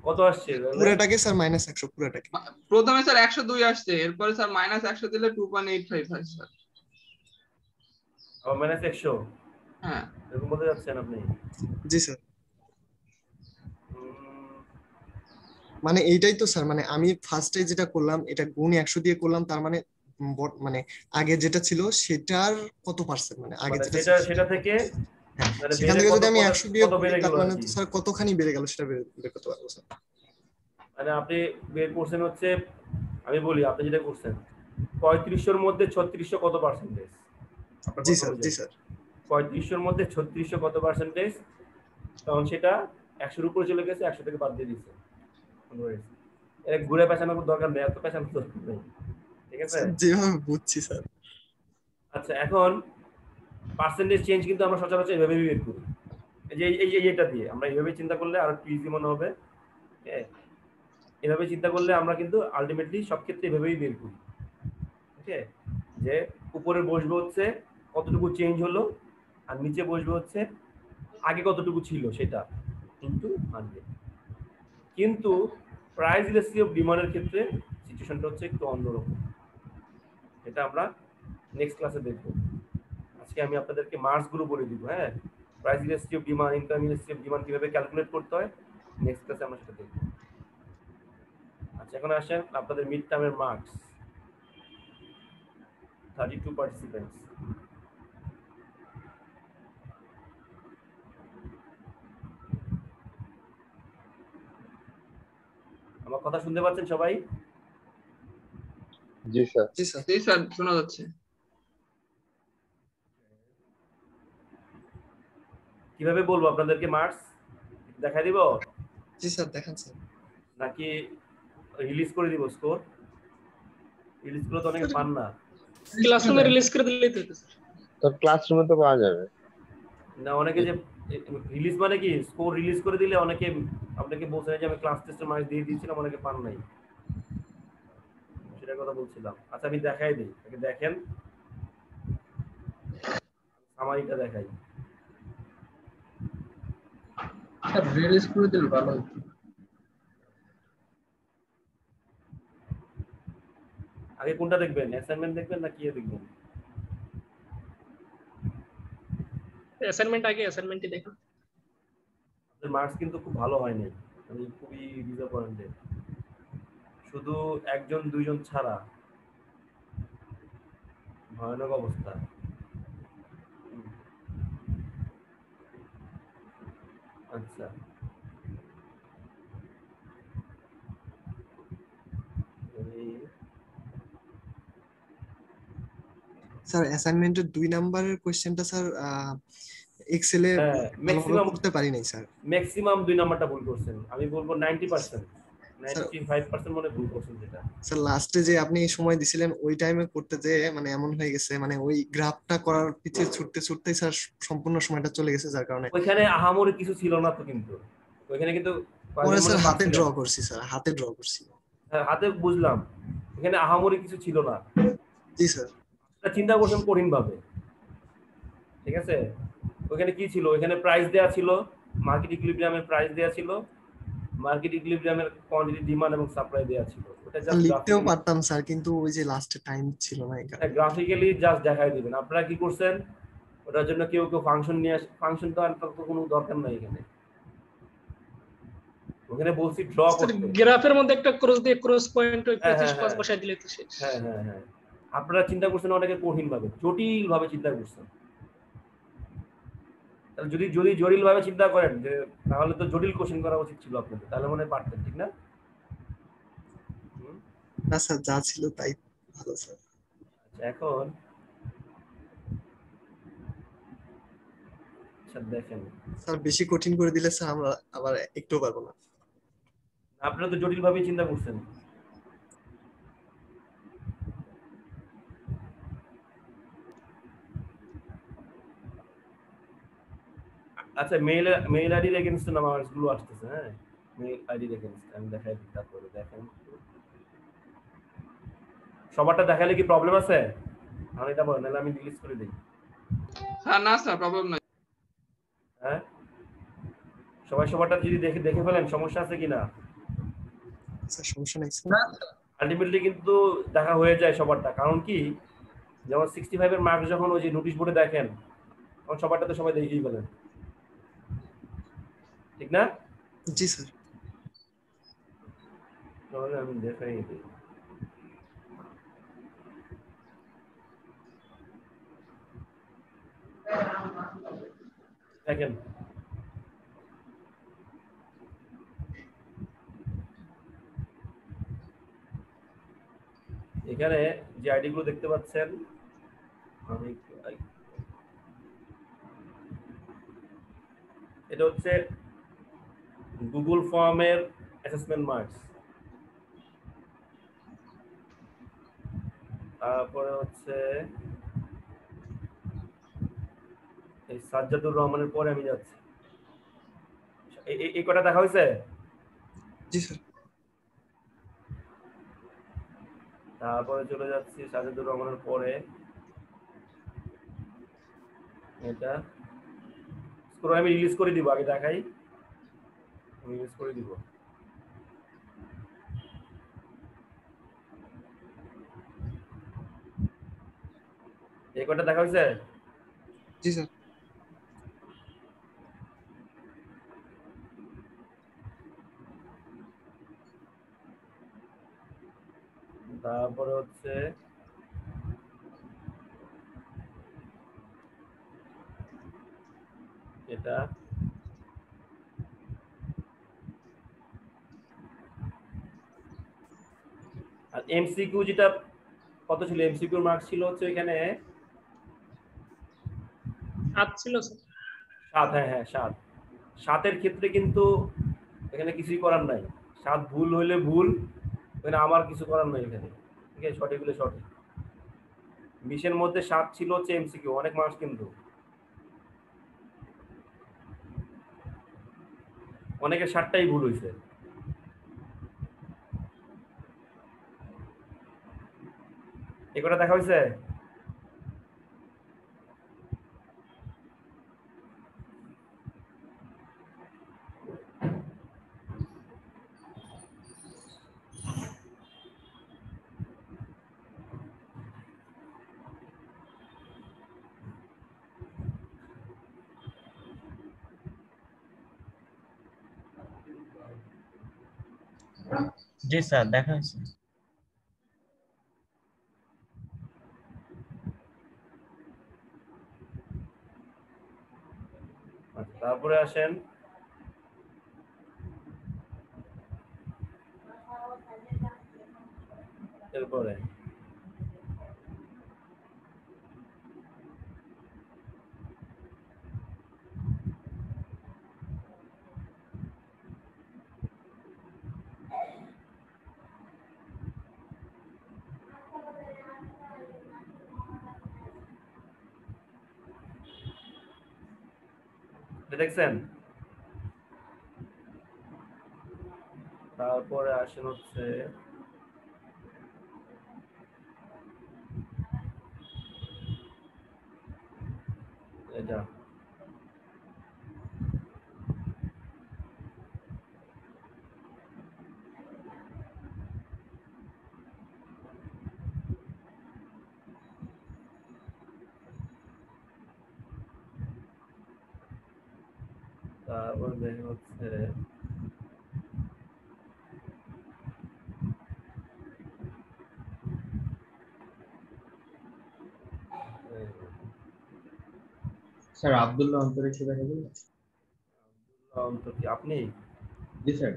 কত আসছে? পুরাটাকে স্যার মাইনাস 100 পুরাটাকে। প্রথমে স্যার 102 আসছে, এরপরে স্যার মাইনাস 100 দিলে 2.85 হয় স্যার। আবার মাইনাস 100? হ্যাঁ এরকম বলতে যাচ্ছেন আপনি? জি স্যার। মানে এইটাই তো স্যার, মানে আমি ফার্স্টে যেটা করলাম এটা গুণ 100 দিয়ে করলাম, তার মানে মানে আগে যেটা ছিল সেটার কত পার্সেন্ট, মানে আগে মানে যেটা সেটা থেকে মানে সেখান বেড়ে থেকে কত যদি আমি কত 100 বিয়োগ কত করি বেড়ে তার গেল আর মানে কি? তো স্যার কতখানি বেড়ে গেল সেটা বের করতে পারবো স্যার। মানে আপনি বের করছেন হচ্ছে, আমি বলি আপনি যেটা করছেন 3500 মধ্যে 3600 কত পার্সেন্টেজ? আপনার জি কথা স্যার জি অনুযায়ী স্যার। 3500 মধ্যে 3600 কত পার্সেন্টেজ? তখন সেটা 100 এর উপরে চলে গেছে, 100 থেকে বাদ দিয়ে দিয়েছে। এর ঘুরে পেছানোর দরকার নেই, এত পেছানোর দরকার নেই, ঠিক আছে? যেভাবে বুঝছি স্যার। আচ্ছা, এখন পার্সেন্টেজ চেঞ্জ কিন্তু আমরা সচরাচর এভাবেই বের করি, এই যে এটা দিয়ে আমরা এইভাবে চিন্তা করলে আরো একটু ইজি মনে হবে। এভাবে চিন্তা করলে আমরা কিন্তু আলটিমেটলি সব ক্ষেত্রে এভাবেই বের করি। ওকে, যে উপরে বসবে হচ্ছে কতটুকু চেঞ্জ হলো, আর নিচে বসবে হচ্ছে আগে কতটুকু ছিল সেটা ইনটু 100। কিন্তু প্রাইস ইলাস্টিসিটি অফ ডিমান্ডের ক্ষেত্রে সিচুয়েশনটা হচ্ছে একটু অন্যরকম। এটা আমরা নেক্সট ক্লাসে দেখব। আজকে আমি আপনাদেরকে মার্কস গুলো বলে দিব। হ্যাঁ, price elasticity of demand, income elasticity of demand কিভাবে ক্যালকুলেট করতে হয় নেক্সট ক্লাসে আমরা সেটা দেখব। আচ্ছা, এখন আসেন আপনাদের মিড টার্মের মার্কস। 32 পার্টিসিপেন্টস। আমার কথা শুনতে পাচ্ছেন সবাই? জি স্যার। জি স্যার। জি স্যার, শোনা যাচ্ছে। কিভাবে বলবো আপনাদেরকে মার্কস? দেখাই দিব? জি স্যার দেখান স্যার। নাকি রিলিজ করে দিব স্কোর? রিলিজ করে তো অনেকে পান না। ক্লাসরুমে রিলিজ করে দিলেই তো হতো, স্যার। তো ক্লাসরুমে তো পাওয়া যাবে না, অনেকে যে রিলিজ মানে কি স্কোর রিলিজ করে দিলে অনেকে আপনাকে বলছে যে আমি ক্লাস টেস্টের মার্কস দিয়ে দিয়েছিলাম, অনেকে পান নাই, সেটার কথা বলছিলাম। আচ্ছা, আমি দেখাই দিই, আগে দেখেন সামারিটা দেখাই। স্যার রিলিজ করে দিলে ভালো হতো। আগে কোনটা দেখবেন, অ্যাসাইনমেন্ট দেখবেন না কি দেখবেন? অ্যাসাইনমেন্ট আগে, অ্যাসাইনমেন্টই দেখুন। আপনাদের মার্কস কিন্তু খুব ভালো হয় নাই, আমি খুবই ডিসঅ্যাপয়েন্টেড। শুধু একজন দুইজন ছাড়া ভয়ানক অবস্থা। আচ্ছা, স্যার অ্যাসাইনমেন্টের 2 নাম্বারের কোশ্চেনটা স্যার এক্সেলে হ্যাঁ ভালোভাবে করতে পারি নাই স্যার। ম্যাক্সিমাম 2 নাম্বারটা ভুল করছেন, আমি বলবো 90%, স্যার 95% মনে ভুল করছেন যেটা। স্যার লাস্টে যে আপনি সময় দিছিলেন ওই টাইমে করতে যে মানে এমন হয়ে গেছে, মানে ওই গ্রাফটা করার পিছে ছুটতে ছুটতে স্যার সম্পূর্ণ সময়টা চলে গেছে, যার কারণে ওইখানে আহামরি কিছু ছিল না তো, কিন্তু ওইখানে কিন্তু পরে স্যার হাতে পারছিলেন। ড্র করছি স্যার, হাতে ড্র করছি। হ্যাঁ হাতে বুঝলাম, এখানে আহামরি কিছু ছিল না। জি স্যার। চিন্তা করছেন কঠিন ভাবে, ঠিক আছে। ওখানে কি ছিল, ওখানে প্রাইস দেয়া ছিল, মার্কেট ইকুইলিব্রিয়ামের প্রাইস দেয়া ছিল, মার্কেট ইকুইলিব্রিয়ামের কোয়ান্টিটি, ডিমান্ড এবং সাপ্লাই দেয়া ছিল। ওটা জাস্ট লিখতেও পারতাম স্যার, কিন্তু ওই যে লাস্টে টাইম ছিল না, এই কারণে। গ্রাফিক্যালি জাস্ট দেখাই দিবেন। আপনারা কি করছেন, ওটার জন্য কেউ কেউ ফাংশন নিয়ে ফাংশন তো আর কোনো দরকার নাই এখানে। ওখানে বলছি ড্র করতে, গ্রাফের মধ্যে একটা ক্রস দিয়ে ক্রস পয়েন্ট ওই 25 বসায় দিলে তো শেষ। হ্যাঁ হ্যাঁ হ্যাঁ, আপনারা চিন্তা করছেন অনেকে কঠিন ভাবে, জটিল ভাবে চিন্তা করছেন। তাহলে যদি যদি জটিল ভাবে চিন্তা করেন যে, তাহলে তো জটিল কোশ্চেন করা উচিত ছিল আপনাদের, তাহলে মনে হয় পারতেন, ঠিক না? না স্যার, যা ছিল তাই ভালো স্যার। এখন দেখেন স্যার বেশি কঠিন করে দিলে স্যার আমরা আবার একটু পারবো না। আপনারা তো জটিল ভাবে চিন্তা করছেন। আচ্ছা, মেইল আইডির এগেইনস্ট নাম্বারস গুলো আসতেছে। হ্যাঁ, মেইল আইডির এগেইনস্ট আমি দেখাই দিই, তারপরে দেখেন সবারটা দেখালে কি প্রবলেম আছে? আমি এটা বলেন, নাহলে আমি ডিলিট করে দিই। হ্যাঁ না স্যার, প্রবলেম নাই। হ্যাঁ, সবাই সবারটা যদি দেখে ফেলেন, সমস্যা আছে কিনা? স্যার সমস্যা নাই স্যার। না আলটিমেটলি কিন্তু দেখা হয়ে যায় সবারটা। কারণ কি, যেমন 65 এর মার্কস যখন ওই যে নোটিশ বোর্ডে দেখেন, তখন সবারটা তো সবাই দেখেই ফেলেন, ঠিক না? জি স্যার। তাহলে আমি দেখাই দিই। দেখেন এখানে যে আইডি গুলো দেখতে পাচ্ছেন, আমি এটা হচ্ছে গুগল ফর্মের অ্যাসেসমেন্ট মার্কস। তারপরে হচ্ছে এই সাজ্জাদুর রহমানের পরে আমি যাচ্ছি। এই কটা দেখা হয়েছে? জি স্যার। তারপরে চলে যাচ্ছি সাজ্জাদুর রহমানের পরে এটা স্ক্রল আমি রিলিজ করে দিব, আগে দেখাই, আমি রিলিজ করে দিব। এই কটা দেখা হয়েছে? জি স্যার। তারপরে হচ্ছে এটা আর এমসিকিউ, যেটা কত ছিল এমসিকিউ মার্ক ছিল হচ্ছে এখানে 7 ছিল স্যার। 7, হ্যাঁ হ্যাঁ 7। 7-এর ক্ষেত্রে কিন্তু এখানে কিছুই করার নাই। 7 ভুল হইলে ভুল, এখানে আমার কিছু করার নাই এখানে, ঠিক আছে? সঠিক হলে সঠিক। 20-এর মধ্যে 7 ছিল হচ্ছে এমসিকিউ, অনেক মার্কস কিন্তু। অনেকের 7টাই ভুল হয়েছে। এগুলো দেখা হয়েছে? জি স্যার, দেখা হয়েছে। তারপরে আসেন এরপরে দেখছেন? তারপরে আসেন হচ্ছে এটা তারপর দেখেন হচ্ছে স্যার আব্দুল্লাহ অন্তরে কি দেখা গেল? অন্তর কি আপনি জি স্যার।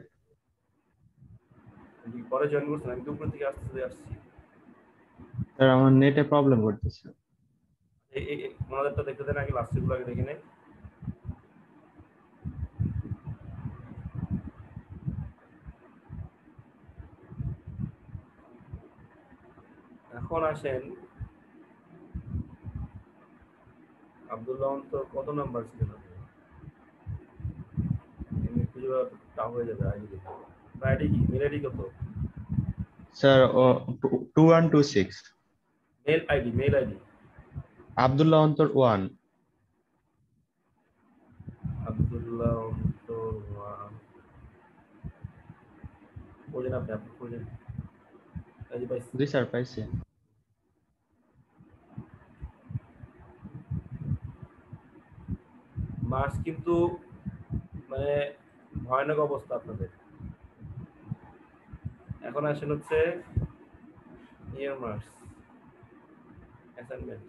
পরে জয়েন করছেন? আমি দুপুর থেকে আসছি। স্যার আমার নেটে প্রবলেম করতেছে। এই ওনাদেরটা দেখতে দেন আগে, লাস্টগুলো আগে দেখে নেই। এখন আসেন আব্দুল্লাহ অন্তর কত নাম্বার ছিল? এমনি খুঁজে পাওয়া টাফ হয়ে যাবে। আইডি কি? মেল আইডি কত? স্যার 2126 মেল আইডি আব্দুল্লাহ অন্তর 1। আব্দুল্লাহ অন্তর খোঁজেন আপনি খোঁজেন। এই যে পাইছি। জি স্যার পাইছি। মার্চ কিন্তু মানে ভয়ানক অবস্থা আপনাদের। এখন আসেন হচ্ছে ইয়ার মার্চ অ্যাসাইনমেন্ট।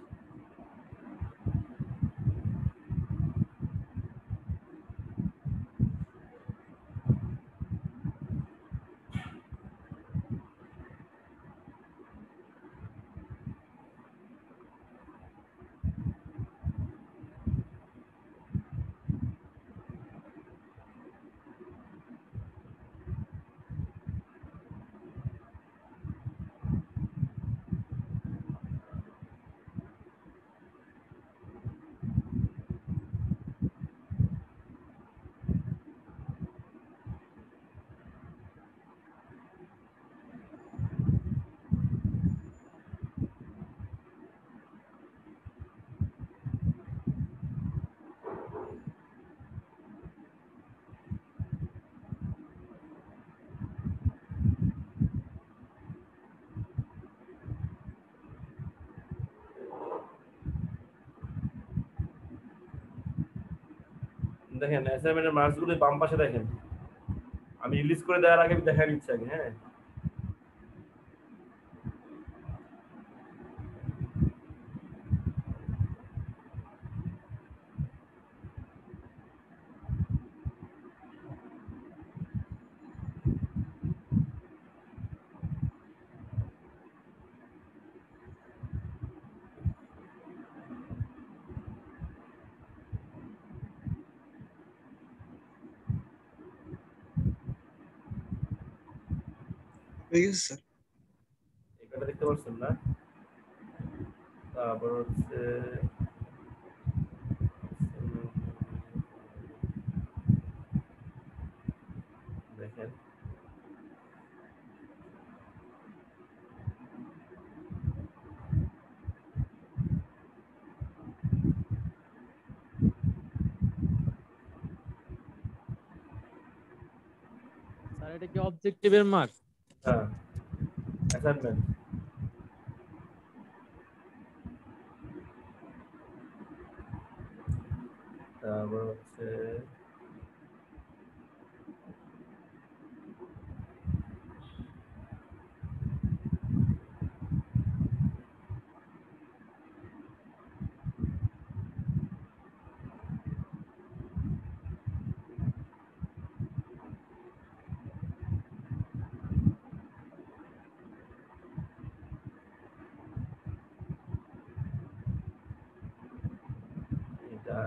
দেখেন অ্যাসাইনমেন্টের মার্কসগুলো বাম পাশে দেখেন। আমি রিলিজ করে দেওয়ার আগে দেখার ইচ্ছা আগে। হ্যাঁ, হয়ে গেছে স্যার। এখানে দেখতে পাচ্ছেন না? তারপর হচ্ছে দেখেন স্যার এটা কি অবজেক্টিভের মার্ক? হ্যাঁ, অ্যাসাইনমেন্ট। তারপর হচ্ছে এটা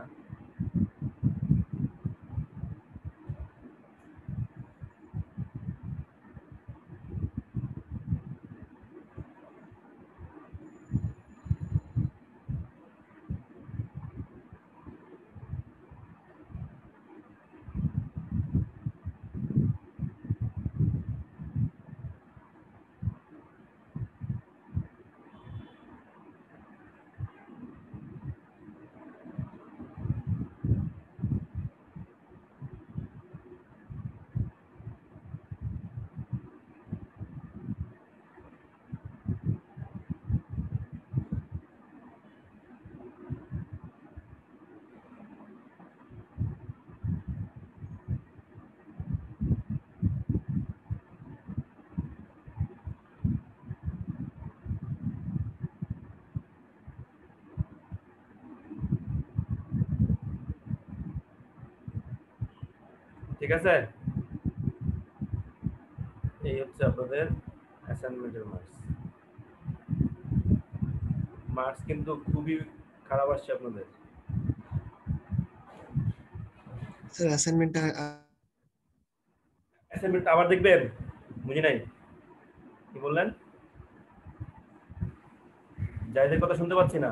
ঠিক আছে, এই হচ্ছে আপনাদের অ্যাসাইনমেন্টের মার্কস। মার্কস কিন্তু খুবই খারাপ আসছে আপনাদের। স্যার অ্যাসাইনমেন্টটা আবার দেখবেন? বুঝি নাই, কি বললেন? জাহিদের কথা শুনতে পাচ্ছি না।